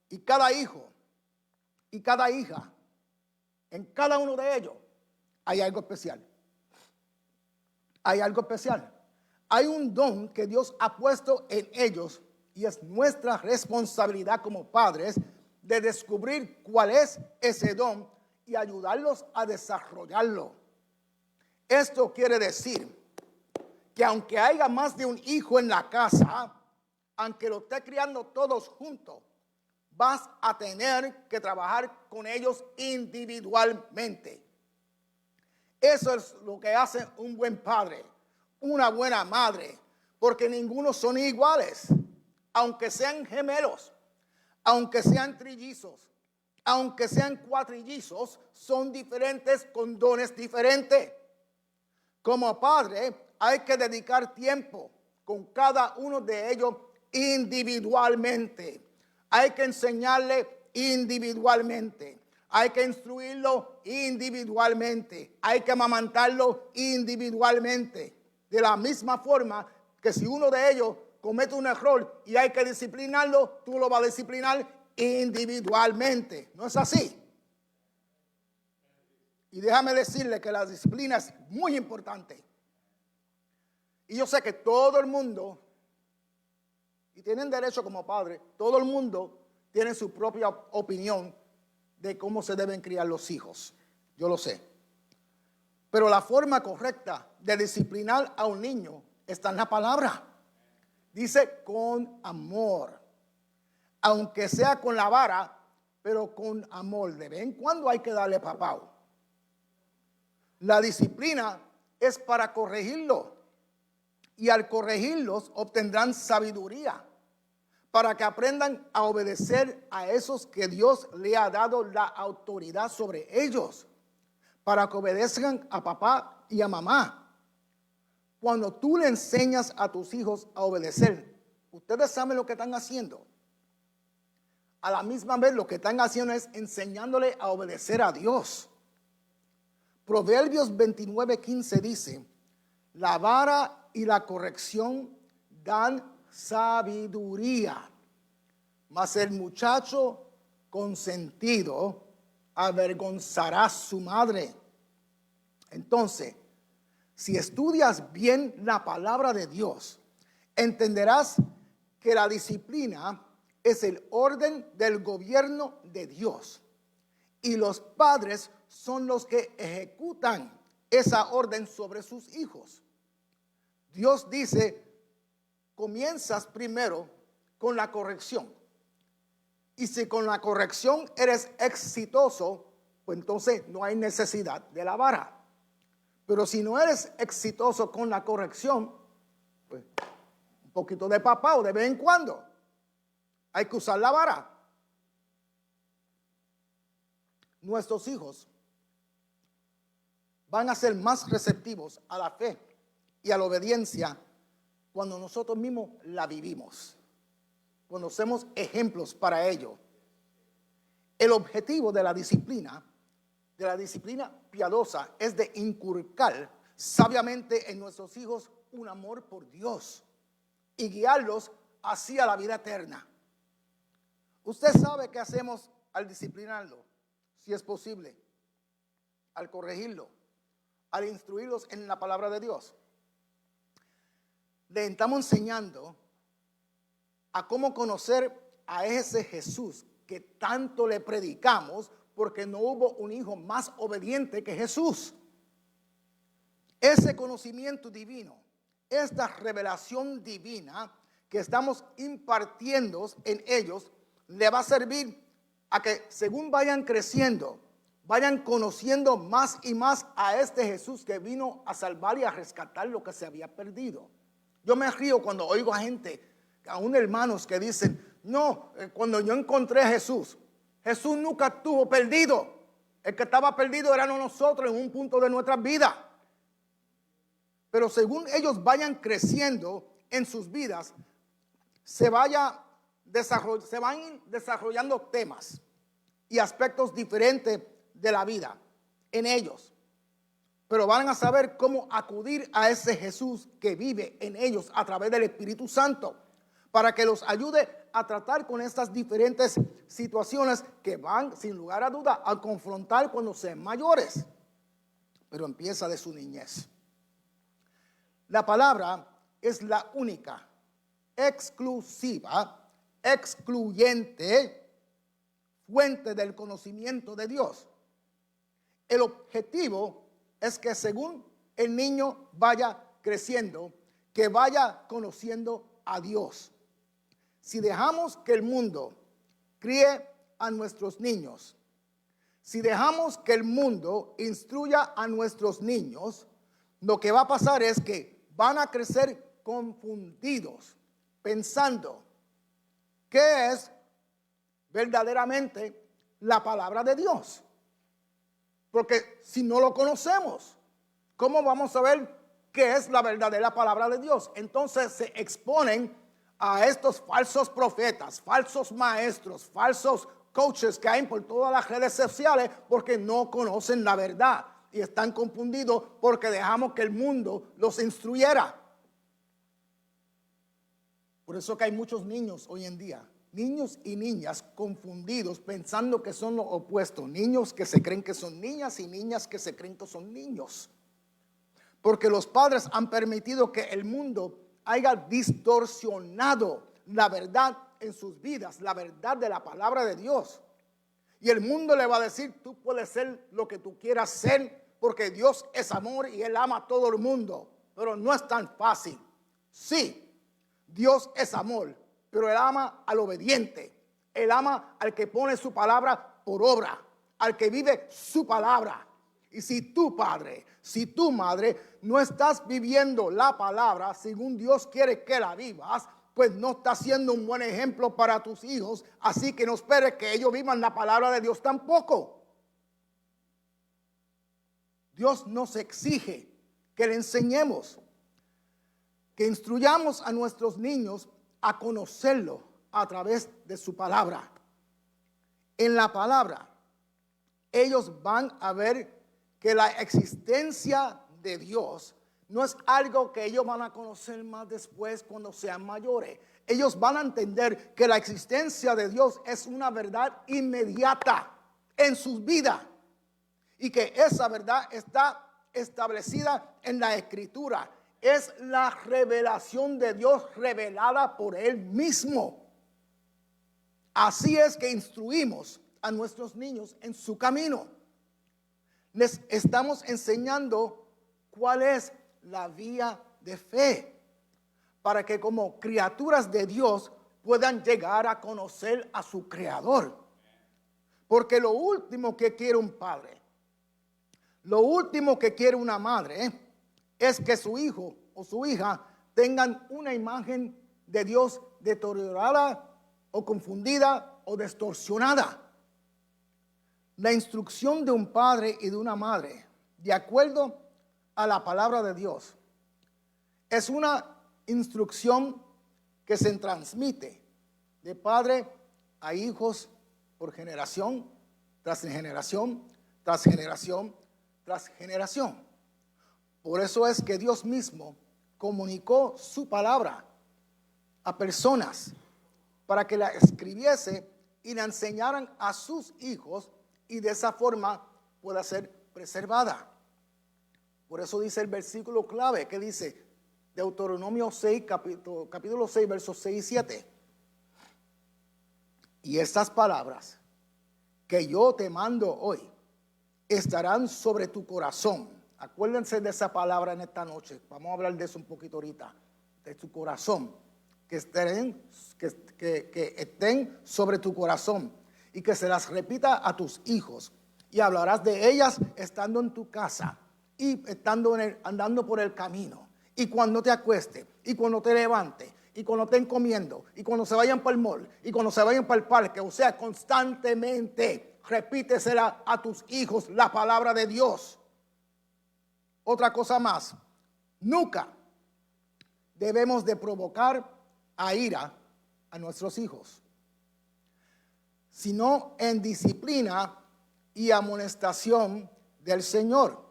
Y cada hijo y cada hija, en cada uno de ellos hay algo especial. Hay algo especial. Hay un don que Dios ha puesto en ellos y es nuestra responsabilidad como padres de descubrir cuál es ese don y ayudarlos a desarrollarlo. Esto quiere decir que aunque haya más de un hijo en la casa, aunque lo esté criando todos juntos, vas a tener que trabajar con ellos individualmente. Eso es lo que hace un buen padre, una buena madre, porque ninguno son iguales, aunque sean gemelos, aunque sean trillizos, aunque sean cuatrillizos, son diferentes con dones diferentes. Como padre hay que dedicar tiempo con cada uno de ellos individualmente. Hay que enseñarle individualmente. Hay que instruirlo individualmente. Hay que amamantarlo individualmente. De la misma forma que si uno de ellos comete un error y hay que disciplinarlo, tú lo vas a disciplinar individualmente. ¿No es así? Y déjame decirle que la disciplina es muy importante. Y yo sé que todo el mundo, y tienen derecho como padre, todo el mundo tiene su propia opinión de cómo se deben criar los hijos. Yo lo sé. Pero la forma correcta de disciplinar a un niño está en la palabra. Dice con amor. Aunque sea con la vara, pero con amor. De vez en cuando hay que darle papao. La disciplina es para corregirlo. Y al corregirlos obtendrán sabiduría para que aprendan a obedecer a esos que Dios le ha dado la autoridad sobre ellos, para que obedezcan a papá y a mamá. Cuando tú le enseñas a tus hijos a obedecer, ustedes saben lo que están haciendo. A la misma vez lo que están haciendo es enseñándole a obedecer a Dios. Proverbios 29:15 dice, la vara y la corrección dan sabiduría, mas el muchacho consentido avergonzará a su madre. Entonces, si estudias bien la palabra de Dios, entenderás que la disciplina es el orden del gobierno de Dios y los padres son los que ejecutan esa orden sobre sus hijos. Dios dice, comienzas primero con la corrección. Y si con la corrección eres exitoso, pues entonces no hay necesidad de la vara. Pero si no eres exitoso con la corrección, pues un poquito de papao de vez en cuando. Hay que usar la vara. Nuestros hijos van a ser más receptivos a la fe y a la obediencia cuando nosotros mismos la vivimos, cuando somos ejemplos para ellos. El objetivo de la disciplina piadosa, es de inculcar sabiamente en nuestros hijos un amor por Dios y guiarlos hacia la vida eterna. Usted sabe qué hacemos al disciplinarlo, si es posible, al corregirlo, al instruirlos en la palabra de Dios. Le estamos enseñando a cómo conocer a ese Jesús que tanto le predicamos, porque no hubo un hijo más obediente que Jesús. Ese conocimiento divino, esta revelación divina que estamos impartiendo en ellos, le va a servir a que según vayan creciendo, vayan conociendo más y más a este Jesús que vino a salvar y a rescatar lo que se había perdido. Yo me río cuando oigo a gente, aún hermanos que dicen, no, cuando yo encontré a Jesús, Jesús nunca estuvo perdido. El que estaba perdido éramos nosotros en un punto de nuestra vida. Pero según ellos vayan creciendo en sus vidas, se van desarrollando temas y aspectos diferentes de la vida en ellos. Pero van a saber cómo acudir a ese Jesús que vive en ellos a través del Espíritu Santo, para que los ayude a tratar con estas diferentes situaciones que van, sin lugar a duda, a confrontar cuando sean mayores. Pero empieza de su niñez. La palabra es la única, exclusiva, excluyente fuente del conocimiento de Dios. El objetivo es que según el niño vaya creciendo, que vaya conociendo a Dios. Si dejamos que el mundo críe a nuestros niños, si dejamos que el mundo instruya a nuestros niños, lo que va a pasar es que van a crecer confundidos, pensando qué es verdaderamente la palabra de Dios. Porque si no lo conocemos, ¿cómo vamos a ver qué es la verdadera palabra de Dios? Entonces se exponen a estos falsos profetas, falsos maestros, falsos coaches que hay por todas las redes sociales, porque no conocen la verdad y están confundidos porque dejamos que el mundo los instruyera. Por eso que hay muchos niños hoy en día, niños y niñas confundidos, pensando que son lo opuesto, niños que se creen que son niñas y niñas que se creen que son niños, porque los padres han permitido que el mundo haya distorsionado la verdad en sus vidas, la verdad de la palabra de Dios. Y el mundo le va a decir, tú puedes ser lo que tú quieras ser, porque Dios es amor y Él ama a todo el mundo. Pero no es tan fácil. Sí, Dios es amor, pero Él ama al obediente. Él ama al que pone su palabra por obra, al que vive su palabra. Y si tú, padre, si tú, madre, no estás viviendo la palabra según Dios quiere que la vivas, pues no estás siendo un buen ejemplo para tus hijos. Así que no esperes que ellos vivan la palabra de Dios tampoco. Dios nos exige que le enseñemos, que instruyamos a nuestros niños a conocerlo a través de su palabra. En la palabra, ellos van a ver que la existencia de Dios no es algo que ellos van a conocer más después cuando sean mayores. Ellos van a entender que la existencia de Dios es una verdad inmediata en sus vidas y que esa verdad está establecida en la Escritura. Es la revelación de Dios revelada por Él mismo. Así es que instruimos a nuestros niños en su camino. Les estamos enseñando cuál es la vía de fe, para que como criaturas de Dios puedan llegar a conocer a su Creador. Porque lo último que quiere un padre, lo último que quiere una madre, es que su hijo o su hija tengan una imagen de Dios deteriorada o confundida o distorsionada. La instrucción de un padre y de una madre, de acuerdo a la palabra de Dios, es una instrucción que se transmite de padre a hijos por generación tras generación, tras generación, tras generación. Por eso es que Dios mismo comunicó su palabra a personas para que la escribiese y la enseñaran a sus hijos y de esa forma pueda ser preservada. Por eso dice el versículo clave que dice Deuteronomio 6, capítulo 6, versos 6 y 7. Y estas palabras que yo te mando hoy estarán sobre tu corazón. Acuérdense de esa palabra en esta noche. Vamos a hablar de eso un poquito ahorita. De tu corazón. Que estén sobre tu corazón. Y que se las repita a tus hijos. Y hablarás de ellas estando en tu casa. Y andando por el camino. Y cuando te acuestes. Y cuando te levantes. Y cuando estén comiendo. Y cuando se vayan para el mall. Y cuando se vayan para el parque. O sea, constantemente repítesela a tus hijos la palabra de Dios. Otra cosa más. Nunca debemos de provocar a ira a nuestros hijos, sino en disciplina y amonestación del Señor.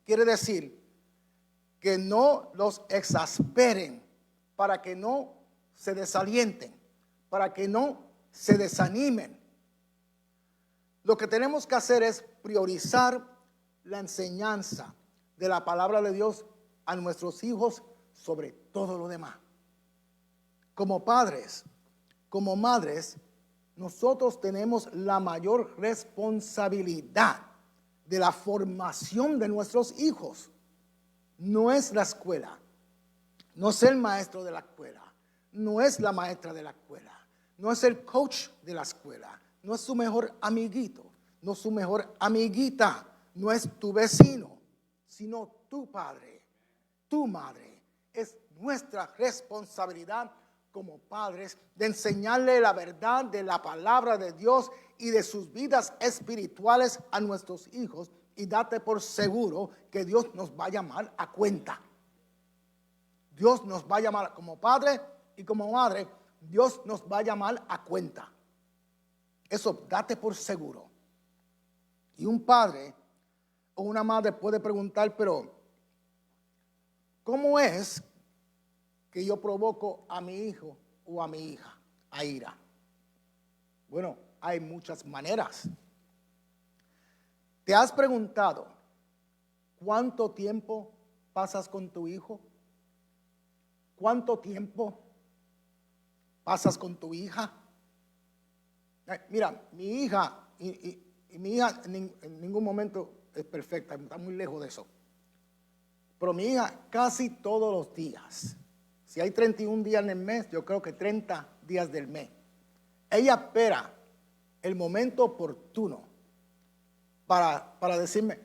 Quiere decir que no los exasperen para que no se desalienten, para que no se desanimen. Lo que tenemos que hacer es priorizar la enseñanza de la palabra de Dios a nuestros hijos sobre todo lo demás. Como padres, como madres, nosotros tenemos la mayor responsabilidad de la formación de nuestros hijos. No es la escuela, no es el maestro de la escuela, no es la maestra de la escuela, no es el coach de la escuela, no es su mejor amiguito, no es su mejor amiguita, no es tu vecino, sino tu padre, tu madre. Es nuestra responsabilidad como padres de enseñarle la verdad de la palabra de Dios y de sus vidas espirituales a nuestros hijos, y date por seguro que Dios nos va a llamar a cuenta. Dios nos va a llamar como padre y como madre. Dios nos va a llamar a cuenta. Eso date por seguro. Y un padre o una madre puede preguntar, pero ¿cómo es que yo provoco a mi hijo o a mi hija a ira? Bueno, hay muchas maneras. ¿Te has preguntado cuánto tiempo pasas con tu hijo? ¿Cuánto tiempo pasas con tu hija? Mira, mi hija y mi hija en ningún momento es perfecta, está muy lejos de eso. Pero mi hija casi todos los días, si hay 31 días en el mes, yo creo que 30 días del mes, ella espera el momento oportuno para decirme,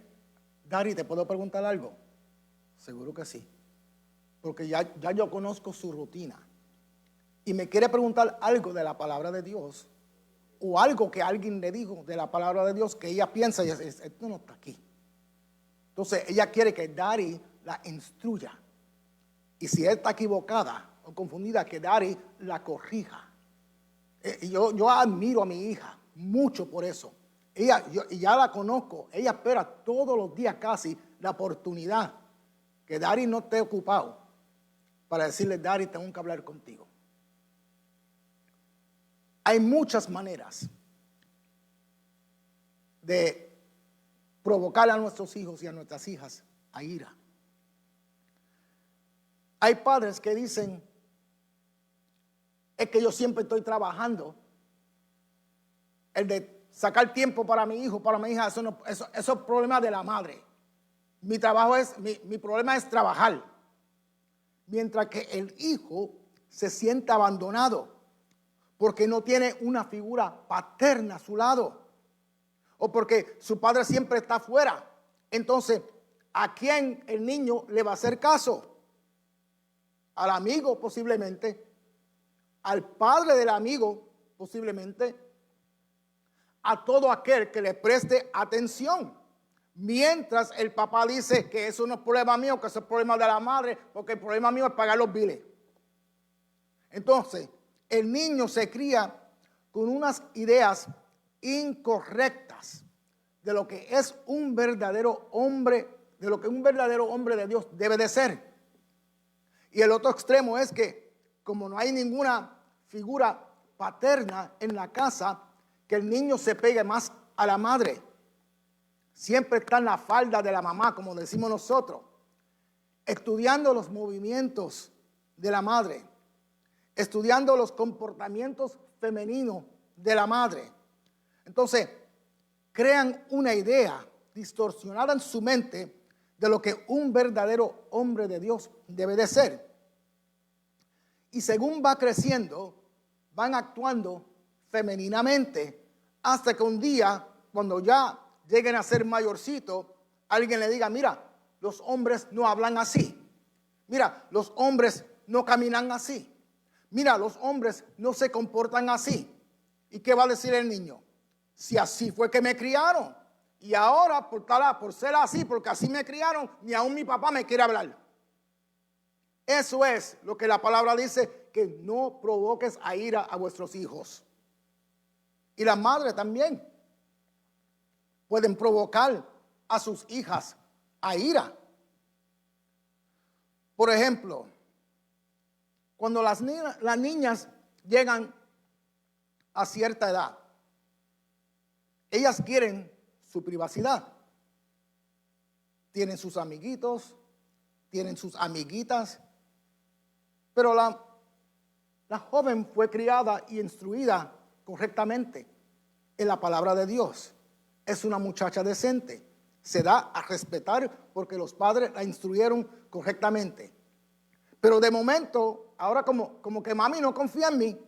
Dari, ¿te puedo preguntar algo? Seguro que sí, porque ya yo conozco su rutina y me quiere preguntar algo de la palabra de Dios o algo que alguien le dijo de la palabra de Dios que ella piensa y esto no está aquí. Entonces ella quiere que Dari la instruya, y si él está equivocada o confundida, que Dari la corrija. Yo admiro a mi hija mucho por eso. Yo ya la conozco. Ella espera todos los días casi la oportunidad que Dari no esté ocupado para decirle, Dari, tengo que hablar contigo. Hay muchas maneras de provocar a nuestros hijos y a nuestras hijas a ira. Hay padres que dicen, es que yo siempre estoy trabajando. El de sacar tiempo para mi hijo, para mi hija, eso es problema de la madre. Mi problema es trabajar. Mientras que el hijo se siente abandonado porque no tiene una figura paterna a su lado, o porque su padre siempre está afuera. Entonces, ¿a quién el niño le va a hacer caso? Al amigo posiblemente, al padre del amigo posiblemente, a todo aquel que le preste atención. Mientras el papá dice que eso no es problema mío, que eso es problema de la madre, porque el problema mío es pagar los biles. Entonces, el niño se cría con con unas ideas incorrectas de lo que es un verdadero hombre, de lo que un verdadero hombre de Dios debe de ser. Y el otro extremo es que como no hay ninguna figura paterna en la casa, que el niño se pegue más a la madre. Siempre está en la falda de la mamá, como decimos nosotros, estudiando los movimientos de la madre, estudiando los comportamientos femeninos de la madre. Entonces, crean una idea distorsionada en su mente de lo que un verdadero hombre de Dios debe de ser. Y según va creciendo, van actuando femeninamente hasta que un día, cuando ya lleguen a ser mayorcitos, alguien le diga, mira, los hombres no hablan así. Mira, los hombres no caminan así. Mira, los hombres no se comportan así. ¿Y qué va a decir el niño? Si así fue que me criaron. Y ahora, por ser así, porque así me criaron, ni aún mi papá me quiere hablar. Eso es lo que la palabra dice, que no provoques a ira a vuestros hijos. Y las madres también pueden provocar a sus hijas a ira. Por ejemplo, cuando las niñas llegan a cierta edad, ellas quieren su privacidad. Tienen sus amiguitos, tienen sus amiguitas, pero la joven fue criada y instruida correctamente en la palabra de Dios. Es una muchacha decente. Se da a respetar porque los padres la instruyeron correctamente. Pero de momento, ahora como que mami no confía en mí.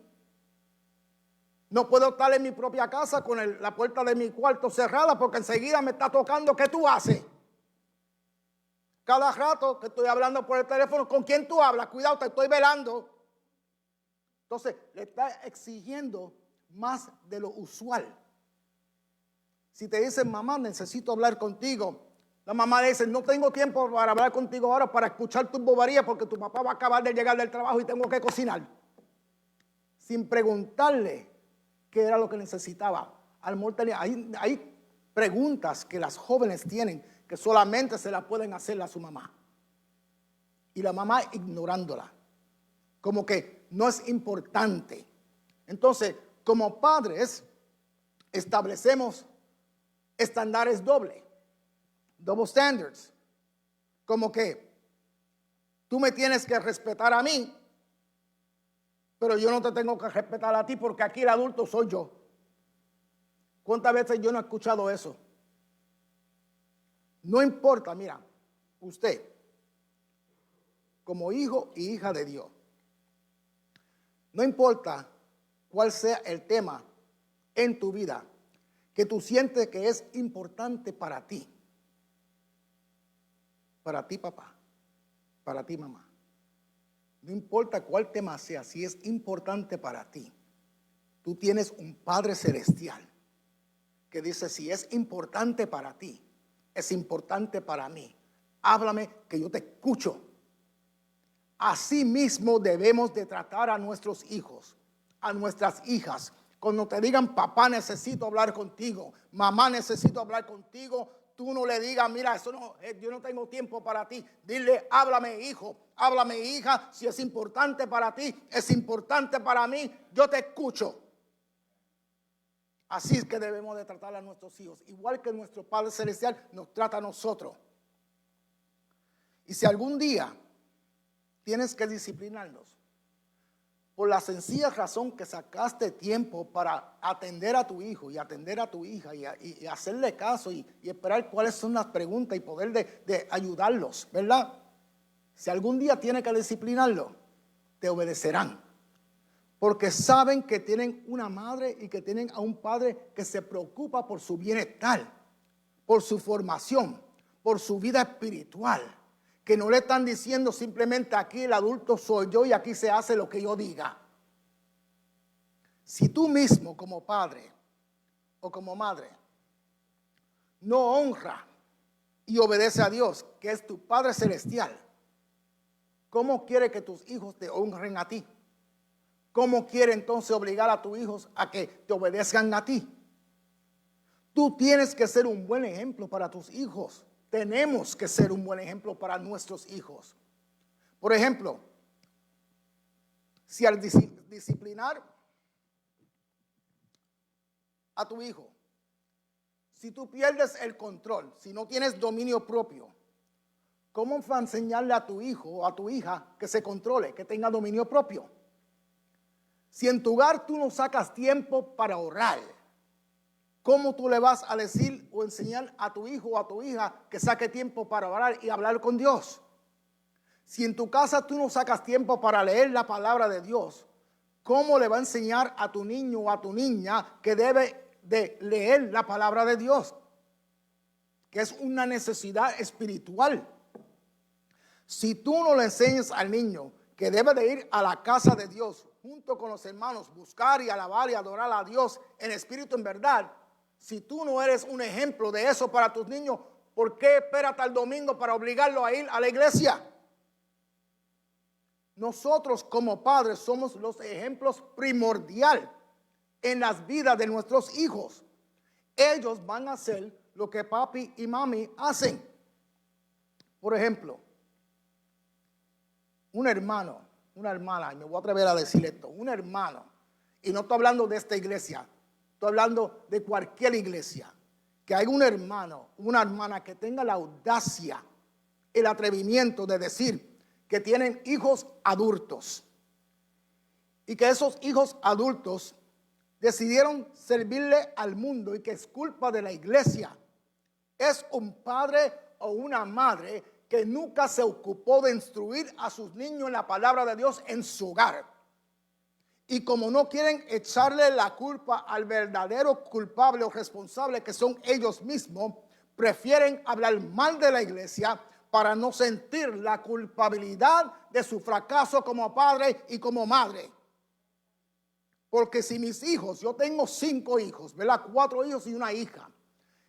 No puedo estar en mi propia casa con la puerta de mi cuarto cerrada porque enseguida me está tocando. ¿Qué tú haces? Cada rato que estoy hablando por el teléfono, ¿con quién tú hablas? Cuidado, te estoy velando. Entonces, le está exigiendo más de lo usual. Si te dicen, mamá, necesito hablar contigo, la mamá le dice, no tengo tiempo para hablar contigo ahora, para escuchar tus boberías, porque tu papá va a acabar de llegar del trabajo y tengo que cocinar. Sin preguntarle qué era lo que necesitaba. Hay preguntas que las jóvenes tienen que solamente se las pueden hacer a su mamá. Y la mamá ignorándola. Como que no es importante. Entonces, como padres, establecemos estándares double standards. Como que tú me tienes que respetar a mí, pero yo no te tengo que respetar a ti porque aquí el adulto soy yo. ¿Cuántas veces yo no he escuchado eso? No importa, mira, usted, como hijo y hija de Dios, no importa cuál sea el tema en tu vida que tú sientes que es importante para ti papá, para ti mamá. No importa cuál tema sea, si es importante para ti, tú tienes un Padre Celestial que dice, si es importante para ti, es importante para mí. Háblame que yo te escucho. Así mismo debemos de tratar a nuestros hijos, a nuestras hijas. Cuando te digan, papá, necesito hablar contigo, mamá, necesito hablar contigo, tú no le digas, mira, eso no, yo no tengo tiempo para ti. Dile, háblame, hijo, háblame, hija, si es importante para ti, es importante para mí, yo te escucho. Así es que debemos de tratar a nuestros hijos, igual que nuestro Padre Celestial nos trata a nosotros. Y si algún día tienes que disciplinarlos, por la sencilla razón que sacaste tiempo para atender a tu hijo y atender a tu hija y hacerle caso y esperar cuáles son las preguntas y poder de ayudarlos, ¿verdad? Si algún día tienes que disciplinarlo, te obedecerán. Porque saben que tienen una madre y que tienen a un padre que se preocupa por su bienestar, por su formación, por su vida espiritual. Que no le están diciendo simplemente aquí el adulto soy yo y aquí se hace lo que yo diga. Si tú mismo como padre o como madre no honra y obedece a Dios, que es tu Padre Celestial, ¿cómo quiere que tus hijos te honren a ti? ¿cómo quiere entonces obligar a tus hijos a que te obedezcan a ti? Tú tienes que ser un buen ejemplo para tus hijos. Tenemos que ser un buen ejemplo para nuestros hijos. Por ejemplo, si al disciplinar a tu hijo, si tú pierdes el control, si no tienes dominio propio, ¿cómo vas a enseñarle a tu hijo o a tu hija que se controle, que tenga dominio propio? Si en tu hogar tú no sacas tiempo para orar, ¿cómo tú le vas a decir o enseñar a tu hijo o a tu hija que saque tiempo para orar y hablar con Dios? Si en tu casa tú no sacas tiempo para leer la palabra de Dios, ¿cómo le va a enseñar a tu niño o a tu niña que debe de leer la palabra de Dios? Que es una necesidad espiritual. Si tú no le enseñas al niño que debe de ir a la casa de Dios junto con los hermanos, buscar y alabar y adorar a Dios en espíritu, en verdad, si tú no eres un ejemplo de eso para tus niños, ¿por qué espera hasta el domingo para obligarlo a ir a la iglesia? Nosotros como padres somos los ejemplos primordiales en las vidas de nuestros hijos. Ellos van a hacer lo que papi y mami hacen. Por ejemplo, un hermano, una hermana, y me voy a atrever a decir esto, un hermano, y no estoy hablando de esta iglesia, estoy hablando de cualquier iglesia, que hay un hermano, una hermana que tenga la audacia, el atrevimiento de decir que tienen hijos adultos y que esos hijos adultos decidieron servirle al mundo y que es culpa de la iglesia. Es un padre o una madre que nunca se ocupó de instruir a sus niños en la palabra de Dios en su hogar. Y como no quieren echarle la culpa al verdadero culpable o responsable que son ellos mismos, prefieren hablar mal de la iglesia para no sentir la culpabilidad de su fracaso como padre y como madre. Porque si mis hijos, yo tengo 5 hijos, ¿verdad? 4 hijos y una hija,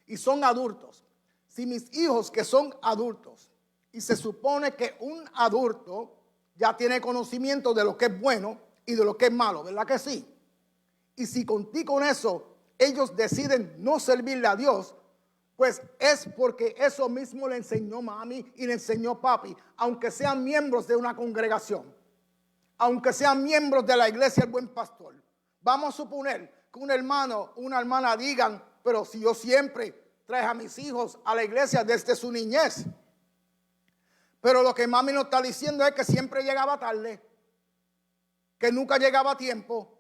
y son adultos. Si mis hijos que son adultos, y se supone que un adulto ya tiene conocimiento de lo que es bueno y de lo que es malo, ¿verdad que sí? Y si contigo con eso ellos deciden no servirle a Dios, pues es porque eso mismo le enseñó mami y le enseñó papi, aunque sean miembros de una congregación, aunque sean miembros de la iglesia El Buen Pastor. Vamos a suponer que un hermano, una hermana digan, pero si yo siempre traje a mis hijos a la iglesia desde su niñez. Pero lo que mami nos está diciendo es que siempre llegaba tarde, que nunca llegaba a tiempo.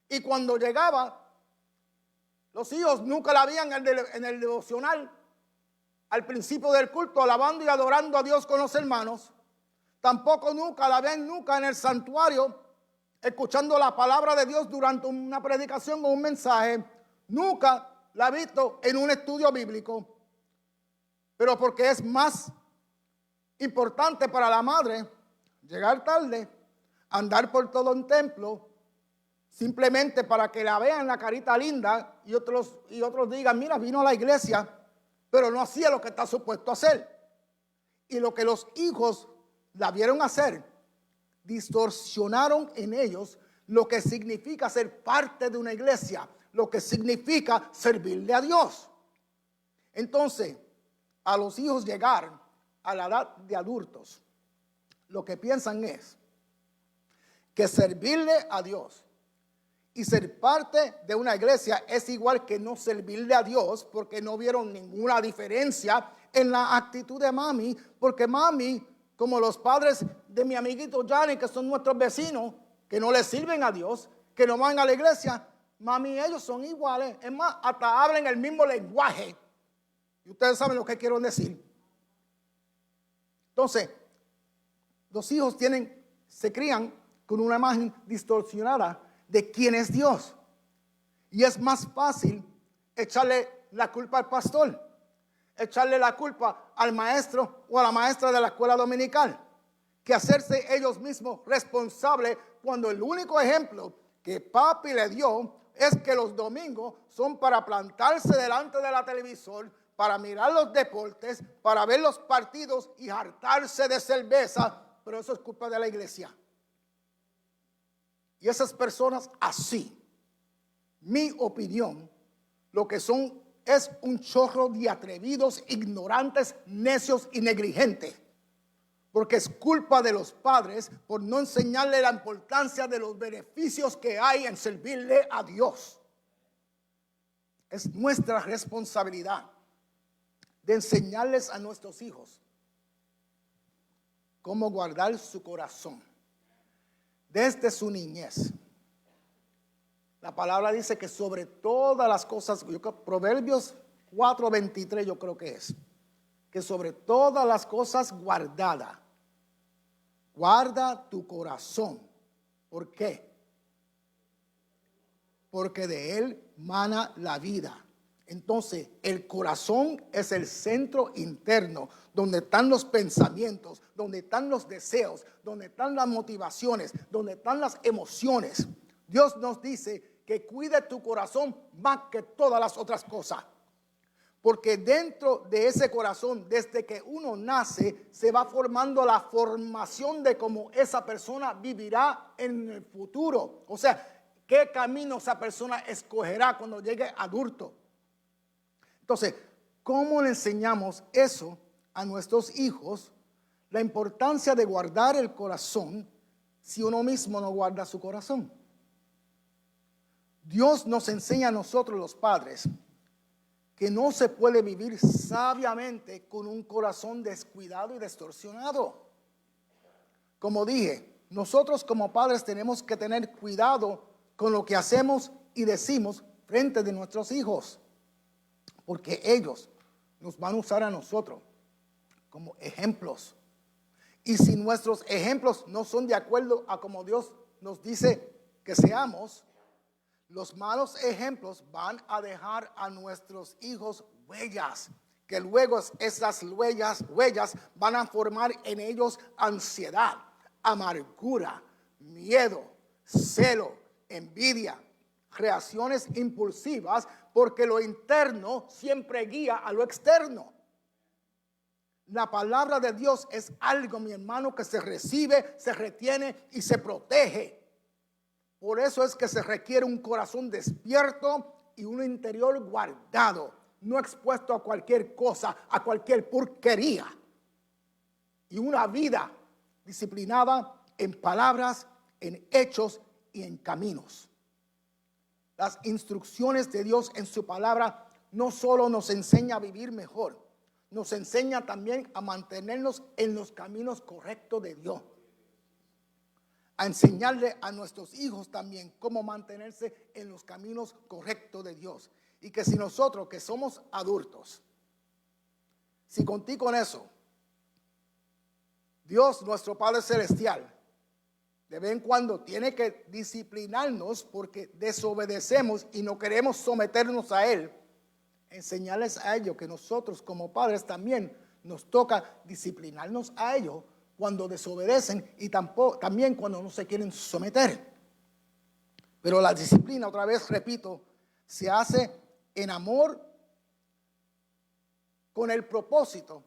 Y cuando llegaba, los hijos nunca la veían en el devocional, al principio del culto, alabando y adorando a Dios con los hermanos. Tampoco nunca la ven nunca en el santuario, escuchando la palabra de Dios durante una predicación o un mensaje. Nunca la he visto en un estudio bíblico. Pero porque es más importante para la madre llegar tarde, andar por todo un templo, simplemente para que la vean la carita linda y otros digan, mira, vino a la iglesia, pero no hacía lo que está supuesto a hacer. Y lo que los hijos la vieron hacer, distorsionaron en ellos lo que significa ser parte de una iglesia, lo que significa servirle a Dios. Entonces, a los hijos llegar a la edad de adultos, lo que piensan es que servirle a Dios y ser parte de una iglesia es igual que no servirle a Dios, porque no vieron ninguna diferencia en la actitud de mami, porque mami, como los padres de mi amiguito Johnny, que son nuestros vecinos, que no le sirven a Dios, que no van a la iglesia, mami y ellos son iguales, es más, hasta hablan el mismo lenguaje. Y ustedes saben lo que quiero decir. Entonces, los hijos se crían con una imagen distorsionada de quién es Dios. Y es más fácil echarle la culpa al pastor, echarle la culpa al maestro o a la maestra de la escuela dominical, que hacerse ellos mismos responsables cuando el único ejemplo que papi le dio es que los domingos son para plantarse delante de la televisor, para mirar los deportes, para ver los partidos y hartarse de cerveza, pero eso es culpa de la iglesia. Y esas personas así, mi opinión, lo que son es un chorro de atrevidos, ignorantes, necios y negligentes. Porque es culpa de los padres por no enseñarle la importancia de los beneficios que hay en servirle a Dios. Es nuestra responsabilidad de enseñarles a nuestros hijos cómo guardar su corazón desde su niñez. La palabra dice que sobre todas las cosas, Proverbios 4:23 yo creo que es, que sobre todas las cosas guarda tu corazón. ¿Por qué? Porque de él mana la vida. Entonces, el corazón es el centro interno, donde están los pensamientos, donde están los deseos, donde están las motivaciones, donde están las emociones. Dios nos dice que cuide tu corazón más que todas las otras cosas. Porque dentro de ese corazón, desde que uno nace, se va formando la formación de cómo esa persona vivirá en el futuro. O sea, qué camino esa persona escogerá cuando llegue adulto. Entonces, ¿cómo le enseñamos eso a nuestros hijos? La importancia de guardar el corazón si uno mismo no guarda su corazón. Dios nos enseña a nosotros los padres que no se puede vivir sabiamente con un corazón descuidado y distorsionado. Como dije, nosotros como padres tenemos que tener cuidado con lo que hacemos y decimos frente de nuestros hijos, porque ellos nos van a usar a nosotros como ejemplos. Y si nuestros ejemplos no son de acuerdo a como Dios nos dice que seamos, los malos ejemplos van a dejar a nuestros hijos huellas, que luego esas huellas van a formar en ellos ansiedad, amargura, miedo, celo, envidia, reacciones impulsivas, porque lo interno siempre guía a lo externo. La palabra de Dios es algo, mi hermano, que se recibe, se retiene y se protege. Por eso es que se requiere un corazón despierto y un interior guardado, no expuesto a cualquier cosa, a cualquier porquería. Y una vida disciplinada en palabras, en hechos y en caminos. Las instrucciones de Dios en su palabra no solo nos enseña a vivir mejor, nos enseña también a mantenernos en los caminos correctos de Dios. A enseñarle a nuestros hijos también cómo mantenerse en los caminos correctos de Dios. Y que si nosotros que somos adultos, si contigo con eso, Dios nuestro Padre Celestial, de vez en cuando tiene que disciplinarnos porque desobedecemos y no queremos someternos a Él, enseñarles a ellos que nosotros como padres también nos toca disciplinarnos a ellos cuando desobedecen y también cuando no se quieren someter. Pero la disciplina, otra vez repito, se hace en amor con el propósito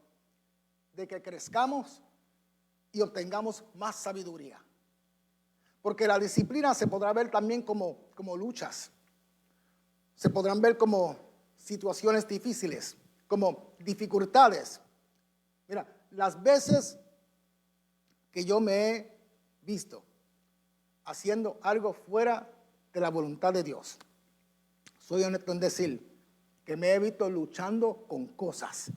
de que crezcamos y obtengamos más sabiduría. Porque la disciplina se podrá ver también como luchas. Se podrán ver como situaciones difíciles, como dificultades. Mira, las veces que yo me he visto haciendo algo fuera de la voluntad de Dios, soy honesto en decir que me he visto luchando con cosas,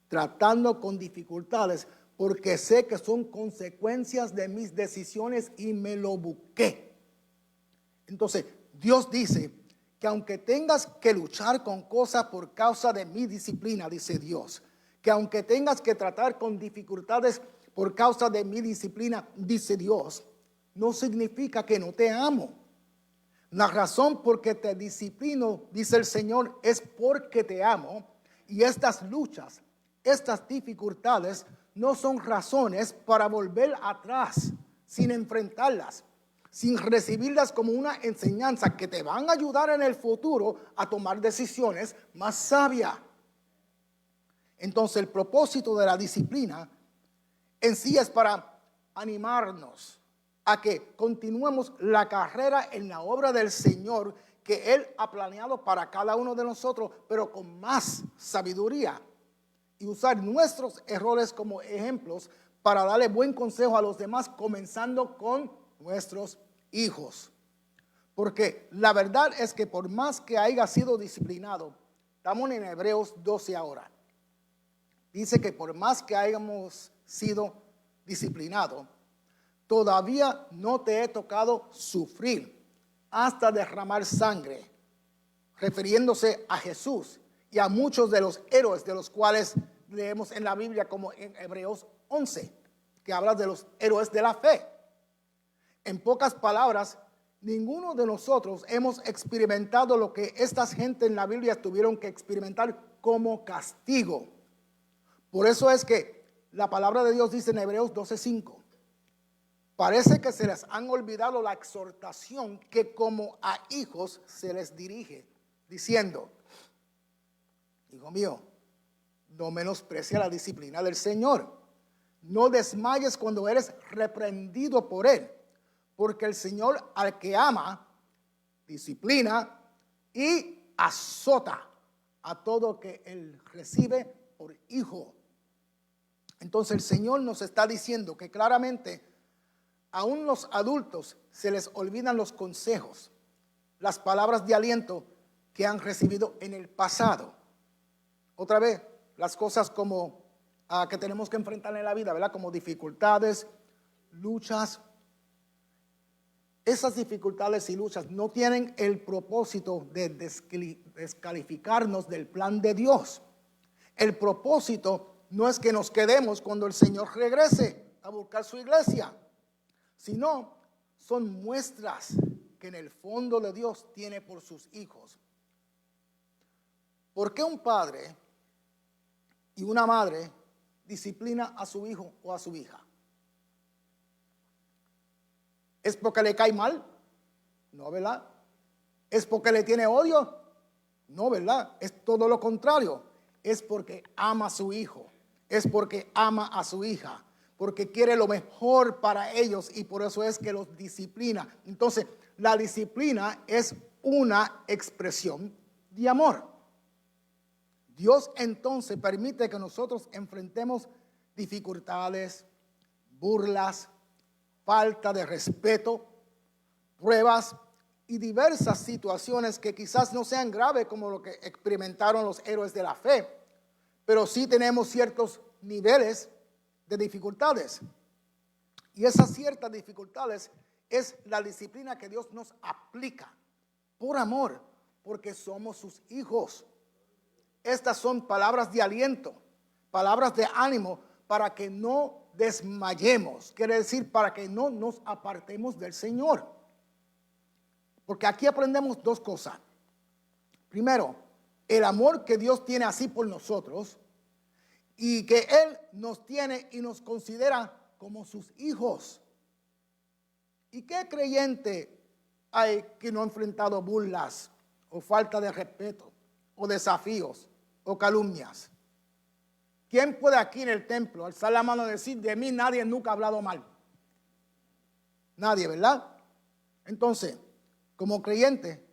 tratando con dificultades, porque sé que son consecuencias de mis decisiones y me lo busqué. Entonces, Dios dice que aunque tengas que luchar con cosas por causa de mi disciplina, dice Dios, que aunque tengas que tratar con dificultades por causa de mi disciplina, dice Dios, no significa que no te amo. La razón por que te disciplino, dice el Señor, es porque te amo. Y estas luchas, estas dificultades, no son razones para volver atrás sin enfrentarlas, sin recibirlas como una enseñanza que te van a ayudar en el futuro a tomar decisiones más sabias. Entonces, el propósito de la disciplina en sí es para animarnos a que continuemos la carrera en la obra del Señor que Él ha planeado para cada uno de nosotros, pero con más sabiduría. Y usar nuestros errores como ejemplos para darle buen consejo a los demás, comenzando con nuestros hijos. Porque la verdad es que por más que haya sido disciplinado, estamos en Hebreos 12 ahora, dice que por más que hayamos sido disciplinados, todavía no te he tocado sufrir hasta derramar sangre, refiriéndose a Jesús y a muchos de los héroes de los cuales leemos en la Biblia, como en Hebreos 11, que habla de los héroes de la fe. En pocas palabras, ninguno de nosotros hemos experimentado lo que estas gente en la Biblia tuvieron que experimentar como castigo. Por eso es que la palabra de Dios dice en Hebreos 12:5, parece que se les han olvidado la exhortación que como a hijos se les dirige, diciendo, hijo mío, no menosprecia la disciplina del Señor, no desmayes cuando eres reprendido por Él, porque el Señor al que ama, disciplina y azota a todo que Él recibe por hijo. Entonces el Señor nos está diciendo que claramente aún los adultos se les olvidan los consejos, las palabras de aliento que han recibido en el pasado. Otra vez, las cosas como que tenemos que enfrentar en la vida, ¿verdad? Como dificultades, luchas. Esas dificultades y luchas no tienen el propósito de descalificarnos del plan de Dios. El propósito no es que nos quedemos cuando el Señor regrese a buscar su iglesia, sino son muestras que en el fondo de Dios tiene por sus hijos. ¿Por qué un padre y una madre disciplina a su hijo o a su hija? ¿Es porque le cae mal? No, ¿verdad? ¿Es porque le tiene odio? No, ¿verdad? Es todo lo contrario. Es porque ama a su hijo. Es porque ama a su hija. Porque quiere lo mejor para ellos y por eso es que los disciplina. Entonces, la disciplina es una expresión de amor. Dios entonces permite que nosotros enfrentemos dificultades, burlas, falta de respeto, pruebas y diversas situaciones que quizás no sean graves como lo que experimentaron los héroes de la fe, pero sí tenemos ciertos niveles de dificultades. Y esas ciertas dificultades es la disciplina que Dios nos aplica por amor, porque somos sus hijos. Estas son palabras de aliento, palabras de ánimo para que no desmayemos. Quiere decir, para que no nos apartemos del Señor. Porque aquí aprendemos dos cosas. Primero, el amor que Dios tiene así por nosotros y que Él nos tiene y nos considera como sus hijos. ¿Y qué creyente hay que no ha enfrentado burlas o falta de respeto o desafíos o calumnias? ¿Quién puede aquí en el templo alzar la mano y decir, de mí nadie nunca ha hablado mal? Nadie, ¿verdad? Entonces, como creyente,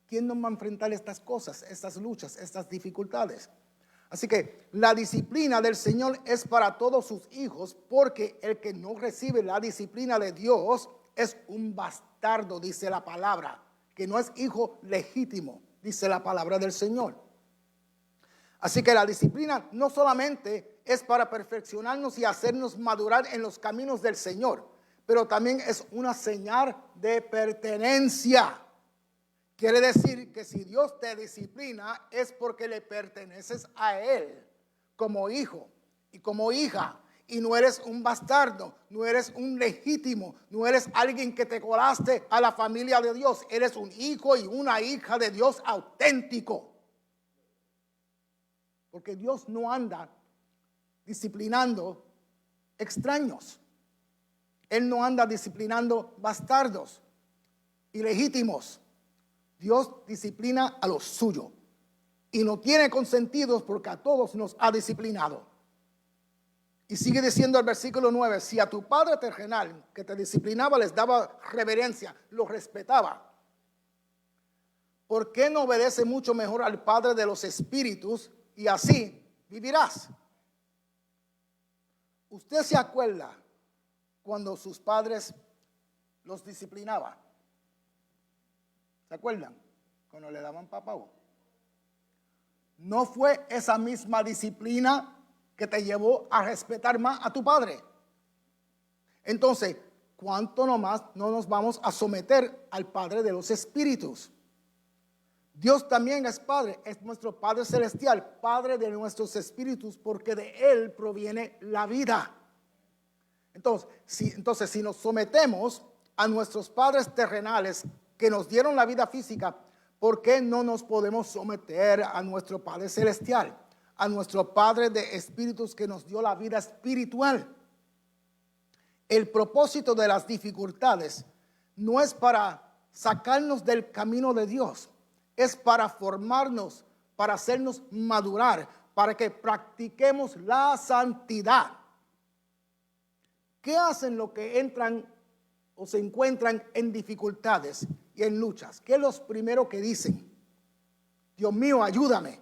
¿quién nos va a enfrentar estas cosas, estas luchas, estas dificultades? Así que la disciplina del Señor es para todos sus hijos, porque el que no recibe la disciplina de Dios es un bastardo, dice la palabra, que no es hijo legítimo, dice la palabra del Señor. Así que la disciplina no solamente es para perfeccionarnos y hacernos madurar en los caminos del Señor, pero también es una señal de pertenencia. Quiere decir que si Dios te disciplina es porque le perteneces a Él como hijo y como hija. Y no eres un bastardo, no eres un legítimo, no eres alguien que te colaste a la familia de Dios. Eres un hijo y una hija de Dios auténtico. Porque Dios no anda disciplinando extraños. Él no anda disciplinando bastardos ilegítimos. Dios disciplina a los suyos y no tiene consentidos porque a todos nos ha disciplinado. Y sigue diciendo el versículo 9, si a tu padre terrenal que te disciplinaba les daba reverencia, lo respetaba, ¿por qué no obedece mucho mejor al Padre de los espíritus y así vivirás? ¿Usted se acuerda cuando sus padres los disciplinaban? ¿Se acuerdan? Cuando le daban papau. ¿No fue esa misma disciplina que te llevó a respetar más a tu padre? Entonces, ¿cuánto nomás no nos vamos a someter al Padre de los espíritus? Dios también es Padre, es nuestro Padre celestial, Padre de nuestros espíritus, porque de Él proviene la vida. Entonces, si nos sometemos a nuestros padres terrenales que nos dieron la vida física, ¿por qué no nos podemos someter a nuestro Padre celestial, a nuestro Padre de espíritus que nos dio la vida espiritual? El propósito de las dificultades no es para sacarnos del camino de Dios, es para formarnos, para hacernos madurar, para que practiquemos la santidad. ¿Qué hacen los que entran o se encuentran en dificultades y en luchas? ¿Qué es lo primero que dicen? Dios mío, ayúdame.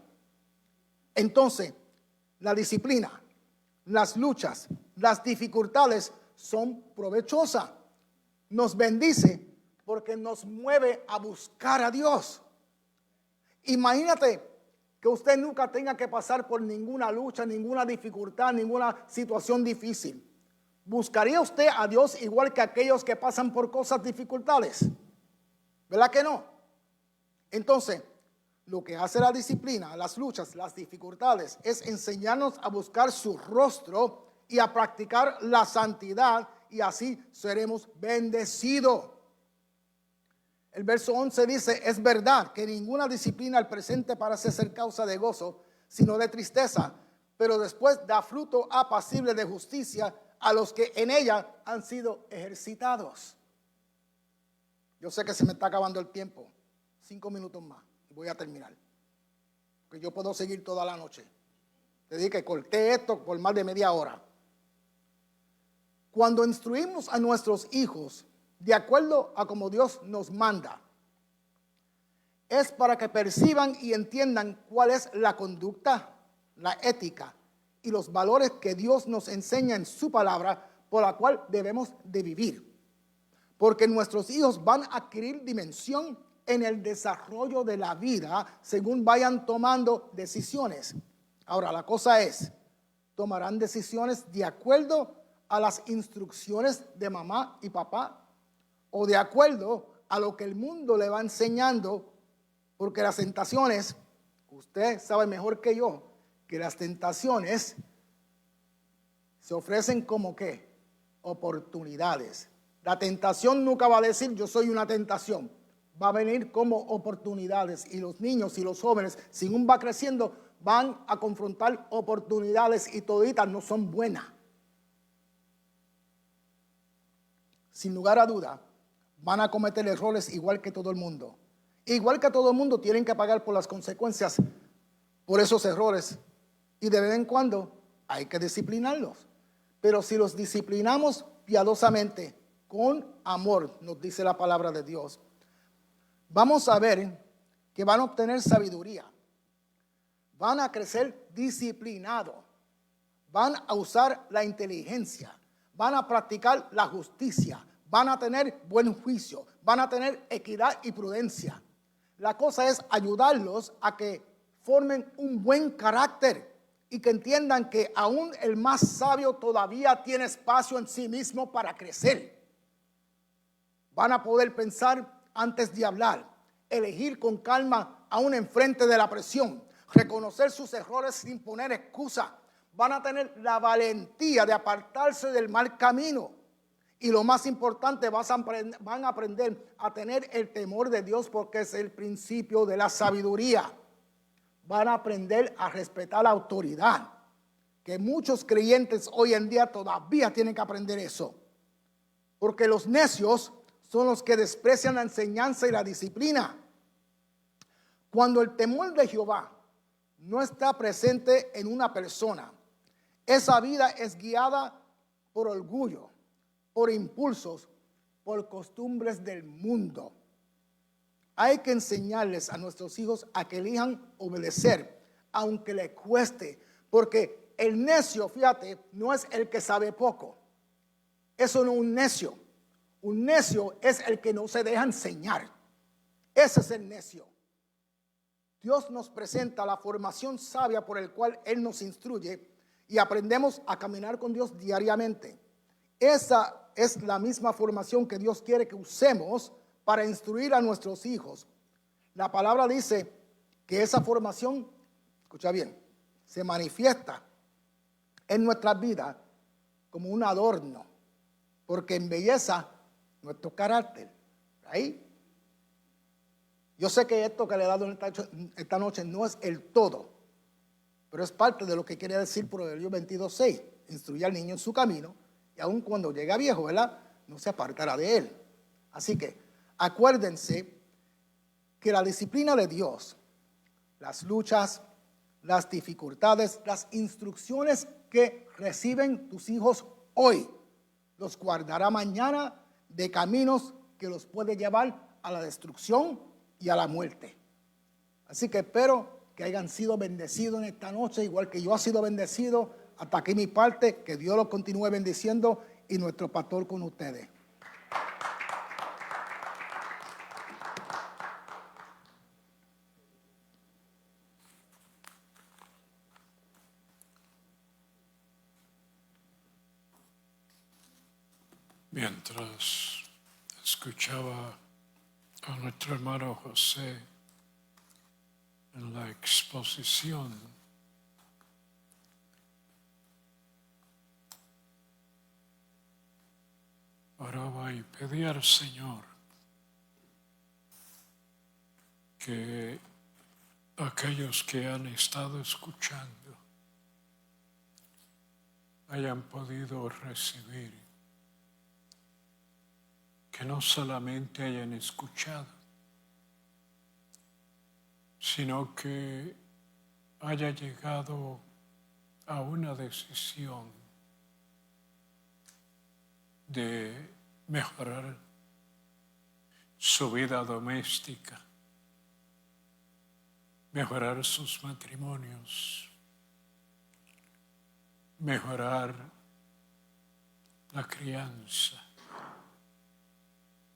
Entonces, la disciplina, las luchas, las dificultades son provechosas. Nos bendice porque nos mueve a buscar a Dios. Imagínate que usted nunca tenga que pasar por ninguna lucha, ninguna dificultad, ninguna situación difícil. ¿Buscaría usted a Dios igual que aquellos que pasan por cosas dificultades? ¿Verdad que no? Entonces, lo que hace la disciplina, las luchas, las dificultades, es enseñarnos a buscar su rostro y a practicar la santidad, y así seremos bendecidos. El verso 11 dice, es verdad que ninguna disciplina al presente parece ser causa de gozo, sino de tristeza, pero después da fruto apacible de justicia a los que en ella han sido ejercitados. Yo sé que se me está acabando el tiempo. 5 minutos más y voy a terminar. Porque yo puedo seguir toda la noche. Te dije que corté esto por más de media hora. Cuando instruimos a nuestros hijos de acuerdo a como Dios nos manda, es para que perciban y entiendan cuál es la conducta, la ética y los valores que Dios nos enseña en su palabra, por la cual debemos de vivir. Porque nuestros hijos van a adquirir dimensión en el desarrollo de la vida según vayan tomando decisiones. Ahora, la cosa es, ¿tomarán decisiones de acuerdo a las instrucciones de mamá y papá o de acuerdo a lo que el mundo le va enseñando? Porque las tentaciones, usted sabe mejor que yo, que las tentaciones se ofrecen como ¿qué? Oportunidades. La tentación nunca va a decir yo soy una tentación. Va a venir como oportunidades, y los niños y los jóvenes, según va creciendo, van a confrontar oportunidades y toditas no son buenas. Sin lugar a duda, van a cometer errores igual que todo el mundo. Igual que todo el mundo tienen que pagar por las consecuencias por esos errores, y de vez en cuando hay que disciplinarlos. Pero si los disciplinamos piadosamente, con amor, nos dice la palabra de Dios, vamos a ver que van a obtener sabiduría, van a crecer disciplinados, van a usar la inteligencia, van a practicar la justicia, van a tener buen juicio, van a tener equidad y prudencia. La cosa es ayudarlos a que formen un buen carácter y que entiendan que aún el más sabio todavía tiene espacio en sí mismo para crecer. Van a poder pensar antes de hablar, elegir con calma aún enfrente de la presión, reconocer sus errores sin poner excusa. Van a tener la valentía de apartarse del mal camino. Y lo más importante, van a aprender a tener el temor de Dios, porque es el principio de la sabiduría. Van a aprender a respetar la autoridad, que muchos creyentes hoy en día todavía tienen que aprender eso. Porque los necios son los que desprecian la enseñanza y la disciplina. Cuando el temor de Jehová no está presente en una persona, Esa vida es guiada por orgullo, por impulsos, por costumbres del mundo. Hay que enseñarles a nuestros hijos a que elijan obedecer, aunque les cueste, porque el necio, fíjate, no es el que sabe poco. Eso no es un necio. Un necio es el que no se deja enseñar. Ese es el necio. Dios nos presenta la formación sabia por el cual Él nos instruye y aprendemos a caminar con Dios diariamente. Esa es la misma formación que Dios quiere que usemos para instruir a nuestros hijos. La palabra dice que esa formación, escucha bien, se manifiesta en nuestras vidas como un adorno, porque embelleza nuestro carácter. Ahí. Yo sé que esto que le he dado esta noche no es el todo, pero es parte de lo que quiere decir Proverbios 22:6. Instruye al niño en su camino y aun cuando llegue a viejo, ¿verdad?, no se apartará de él. Así que acuérdense que la disciplina de Dios, las luchas, las dificultades, las instrucciones que reciben tus hijos hoy, los guardará mañana de caminos que los puede llevar a la destrucción y a la muerte. Así que espero que hayan sido bendecidos en esta noche, igual que yo he sido bendecido. Hasta aquí mi parte, que Dios los continúe bendiciendo y nuestro pastor con ustedes. Mientras escuchaba a nuestro hermano José en la exposición, oraba y pedía al Señor que aquellos que han estado escuchando hayan podido recibir, que no solamente hayan escuchado, sino que haya llegado a una decisión de mejorar su vida doméstica, mejorar sus matrimonios, mejorar la crianza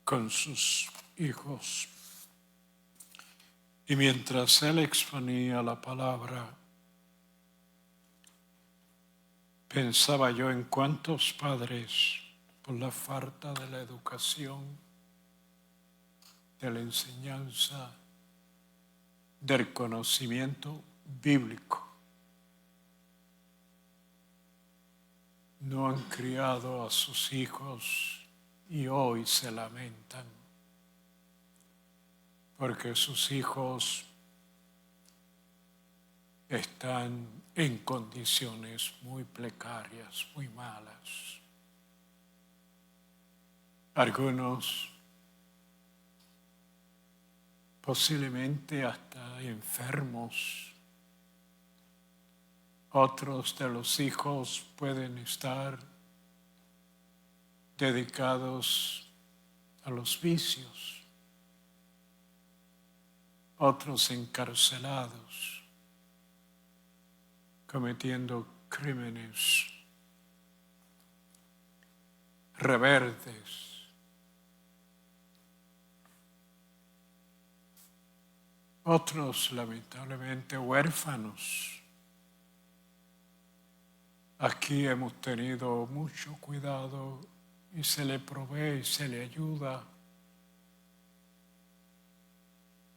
con sus hijos. Y mientras él exponía la palabra, pensaba yo en cuántos padres, por la falta de la educación, de la enseñanza, del conocimiento bíblico, no han criado a sus hijos y hoy se lamentan porque sus hijos están en condiciones muy precarias, muy malas. Algunos posiblemente hasta enfermos. Otros de los hijos pueden estar dedicados a los vicios. Otros encarcelados, cometiendo crímenes, rebeldes. Otros, lamentablemente, huérfanos. Aquí hemos tenido mucho cuidado y se le provee y se le ayuda.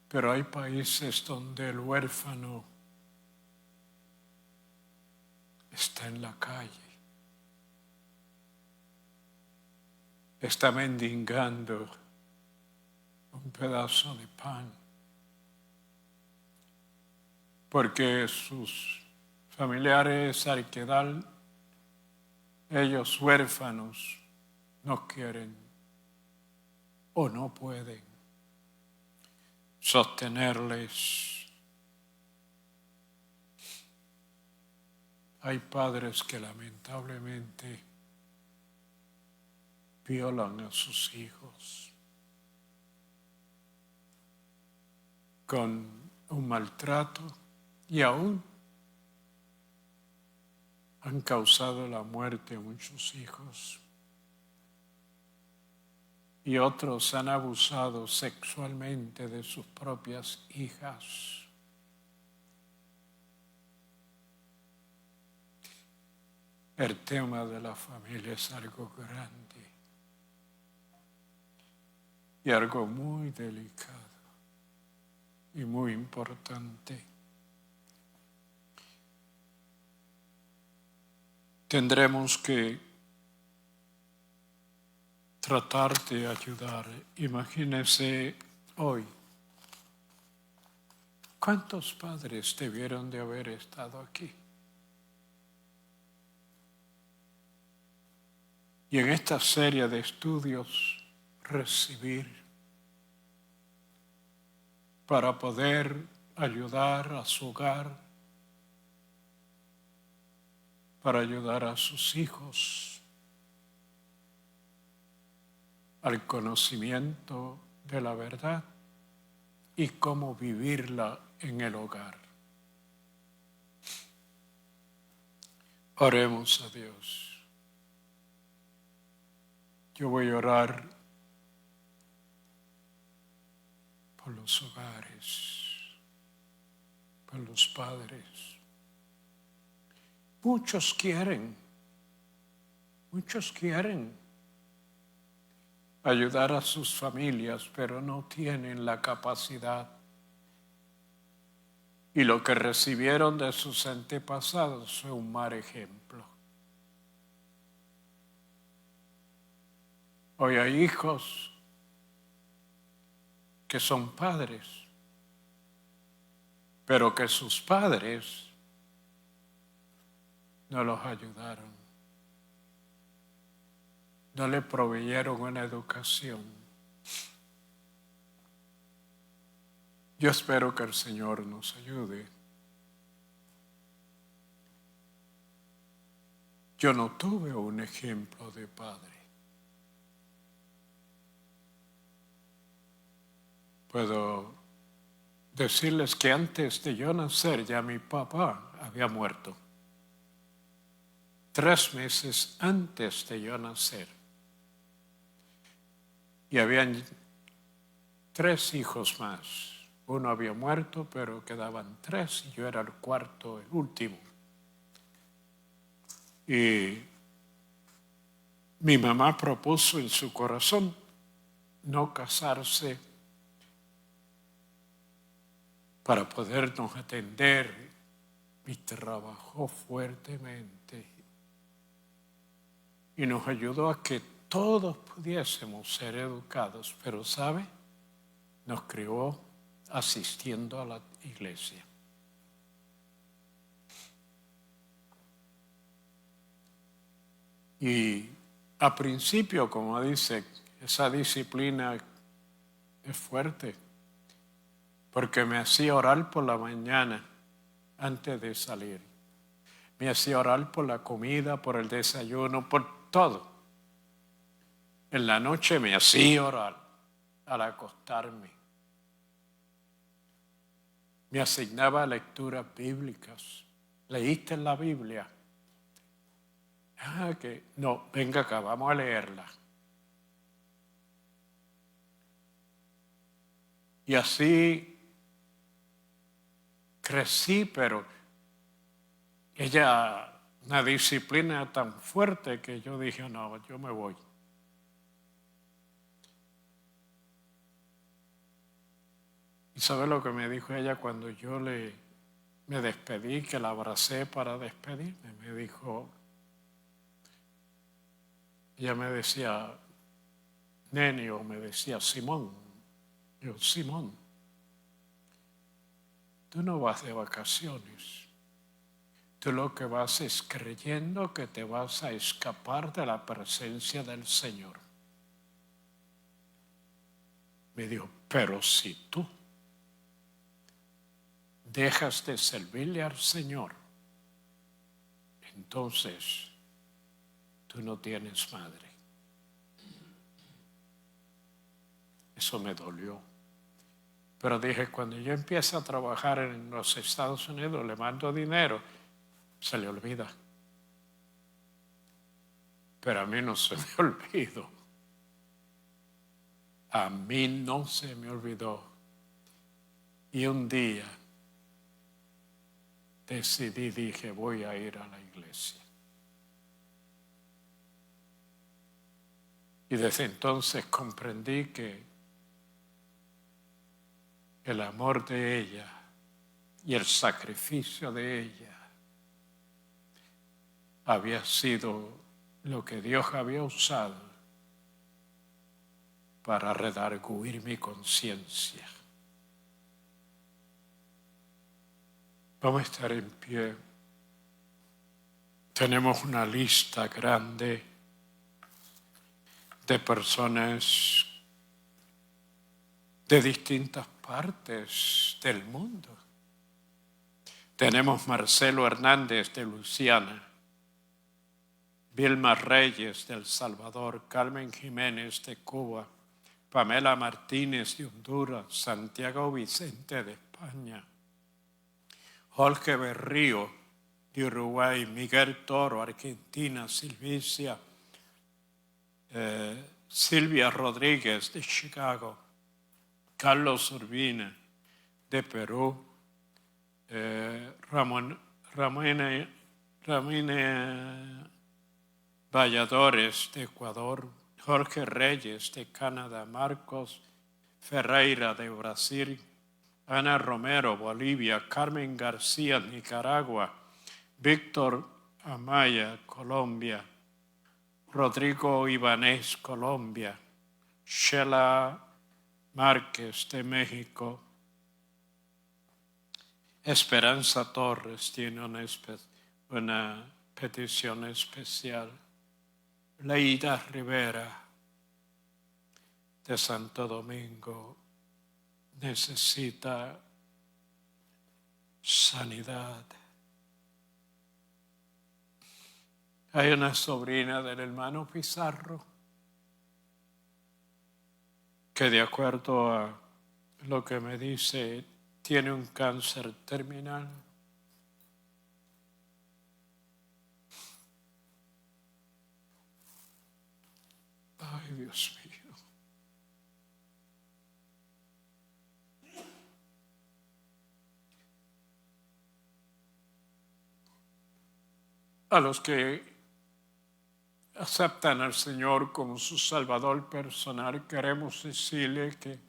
Pero hay países donde el huérfano está en la calle, está mendigando un pedazo de pan, porque sus familiares, al quedar ellos huérfanos, no quieren o no pueden sostenerles. hay padres que lamentablemente violan a sus hijos con un maltrato y aún han causado la muerte a muchos hijos. Y otros han abusado sexualmente de sus propias hijas. El tema de la familia es algo grande y algo muy delicado y muy importante. Tendremos que tratar de ayudar. Imagínense hoy, ¿cuántos padres debieron de haber estado aquí? Y en esta serie de estudios recibir para poder ayudar a su hogar, para ayudar a sus hijos al conocimiento de la verdad y cómo vivirla en el hogar. Oremos a Dios. Yo voy a orar por los hogares, por los padres. Muchos quieren ayudar a sus familias, pero no tienen la capacidad. Y lo que recibieron de sus antepasados fue un mal ejemplo. Hoy hay hijos que son padres, pero que sus padres no los ayudaron, no le proveyeron una educación. Yo espero que el Señor nos ayude. Yo no tuve un ejemplo de padre. Puedo decirles que antes de yo nacer ya mi papá había muerto. 3 meses antes de yo nacer. Y habían 3 hijos más. Uno había muerto, pero quedaban 3 y yo era el cuarto, el último. Y mi mamá propuso en su corazón no casarse para podernos atender, y trabajó fuertemente y nos ayudó a que todos pudiésemos ser educados, pero ¿sabe? Nos crió asistiendo a la iglesia. Y a principio, como dice, esa disciplina es fuerte, porque me hacía orar por la mañana antes de salir. Me hacía orar por la comida, por el desayuno, por todo. En la noche me hacía orar al acostarme. Me asignaba lecturas bíblicas. ¿Leíste la Biblia? No, venga acá, vamos a leerla. Y así crecí, pero una disciplina tan fuerte que yo dije, no, yo me voy. ¿Y sabe lo que me dijo ella cuando yo me despedí, que la abracé para despedirme? Me dijo, ella me decía, Neni, o me decía, Simón. Yo, Simón, tú no vas de vacaciones. Tú lo que vas es creyendo que te vas a escapar de la presencia del Señor. Me dijo, pero si tú dejas de servirle al Señor, entonces tú no tienes madre. Eso me dolió. Pero dije, cuando yo empiezo a trabajar en los Estados Unidos, le mando dinero, se le olvida. Pero a mí no se me olvidó. A mí no se me olvidó. Y un día dije, voy a ir a la iglesia. Y desde entonces comprendí que el amor de ella y el sacrificio de ella había sido lo que Dios había usado para redarguir mi conciencia. Vamos a estar en pie. Tenemos una lista grande de personas de distintas partes del mundo. Tenemos Marcelo Hernández de Luisiana, Vilma Reyes de El Salvador, Carmen Jiménez de Cuba, Pamela Martínez de Honduras, Santiago Vicente de España, Jorge Berrío de Uruguay, Miguel Toro, Argentina, Silvia Rodríguez de Chicago, Carlos Urbina de Perú, Ramírez Valladores de Ecuador, Jorge Reyes de Canadá, Marcos Ferreira de Brasil, Ana Romero, Bolivia, Carmen García, Nicaragua, Víctor Amaya, Colombia, Rodrigo Ibanez, Colombia, Sheila Márquez de México, Esperanza Torres tiene una petición especial, Leida Rivera de Santo Domingo necesita sanidad. Hay una sobrina del hermano Pizarro que, de acuerdo a lo que me dice, tiene un cáncer terminal. Ay, Dios mío. A los que aceptan al Señor como su Salvador personal, queremos decirle que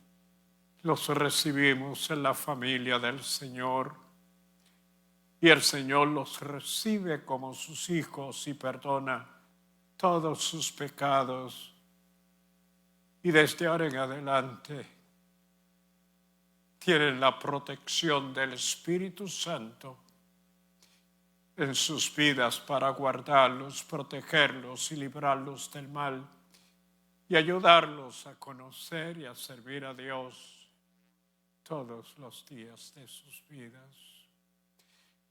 los recibimos en la familia del Señor y el Señor los recibe como sus hijos y perdona todos sus pecados. Y desde ahora en adelante tienen la protección del Espíritu Santo en sus vidas para guardarlos, protegerlos y librarlos del mal y ayudarlos a conocer y a servir a Dios todos los días de sus vidas.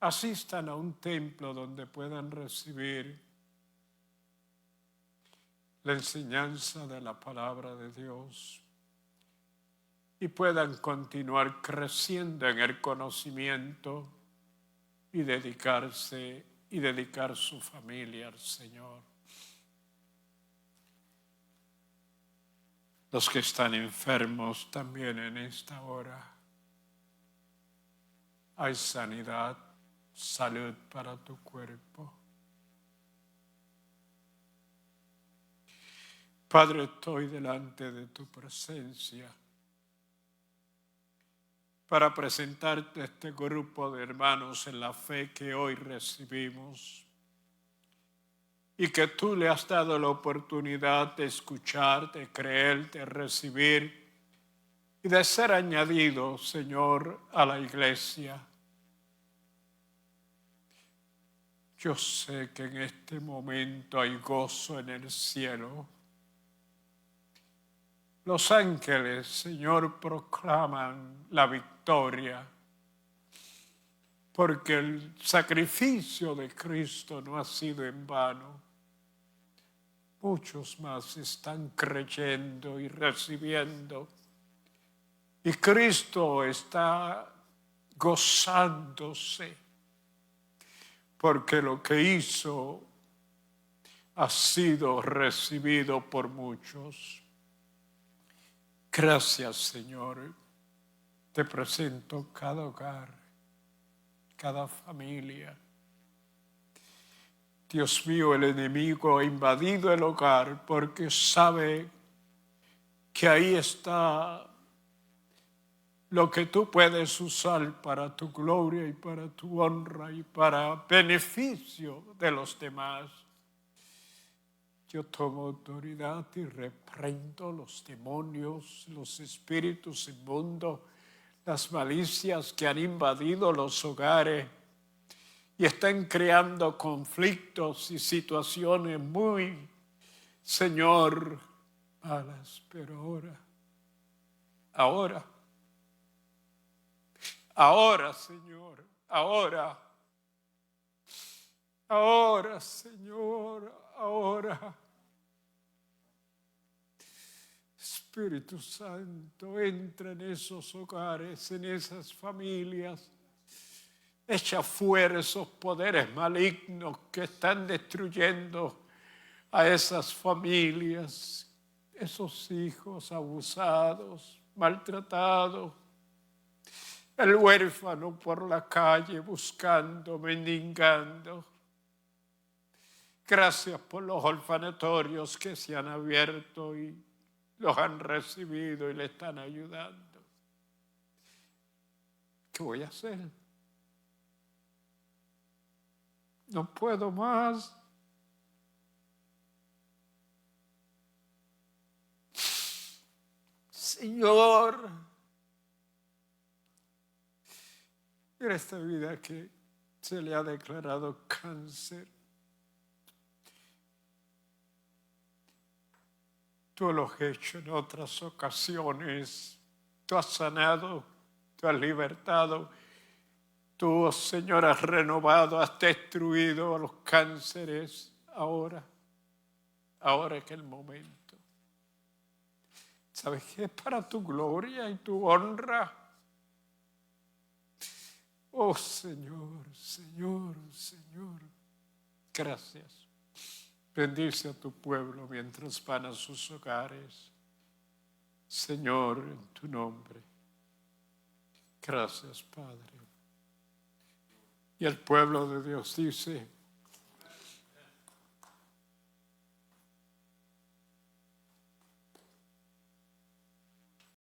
Asistan a un templo donde puedan recibir la enseñanza de la palabra de Dios y puedan continuar creciendo en el conocimiento y dedicar su familia al Señor. Los que están enfermos también en esta hora. Hay sanidad, salud para tu cuerpo. Padre, estoy delante de tu presencia para presentarte este grupo de hermanos en la fe que hoy recibimos y que tú le has dado la oportunidad de escuchar, de creer, de recibir y de ser añadido, Señor, a la iglesia. Yo sé que en este momento hay gozo en el cielo. Los ángeles, Señor, proclaman la victoria, porque el sacrificio de Cristo no ha sido en vano. Muchos más están creyendo y recibiendo. Y Cristo está gozándose, porque lo que hizo ha sido recibido por muchos. Gracias, Señor. Te presento cada hogar, cada familia. Dios mío, el enemigo ha invadido el hogar porque sabe que ahí está lo que tú puedes usar para tu gloria y para tu honra y para beneficio de los demás. Yo tomo autoridad y reprendo los demonios, los espíritus inmundos, las malicias que han invadido los hogares y están creando conflictos y situaciones muy, Señor, malas. Pero ahora, Señor, ahora, Señor, ahora. Espíritu Santo, entra en esos hogares, en esas familias. Echa fuera esos poderes malignos que están destruyendo a esas familias, esos hijos abusados, maltratados, el huérfano por la calle buscando, mendigando. Gracias por los orfanatorios que se han abierto y los han recibido y le están ayudando. ¿Qué voy a hacer? No puedo más. Señor, en esta vida que se le ha declarado cáncer, tú lo has hecho en otras ocasiones. Tú has sanado, tú has libertado. Tú, Señor, has renovado, has destruido los cánceres. Ahora es el momento. ¿Sabes qué? Es para tu gloria y tu honra. Oh, Señor, Señor, Señor. Gracias. Bendice a tu pueblo mientras van a sus hogares. Señor, en tu nombre. Gracias, Padre. Y el pueblo de Dios dice: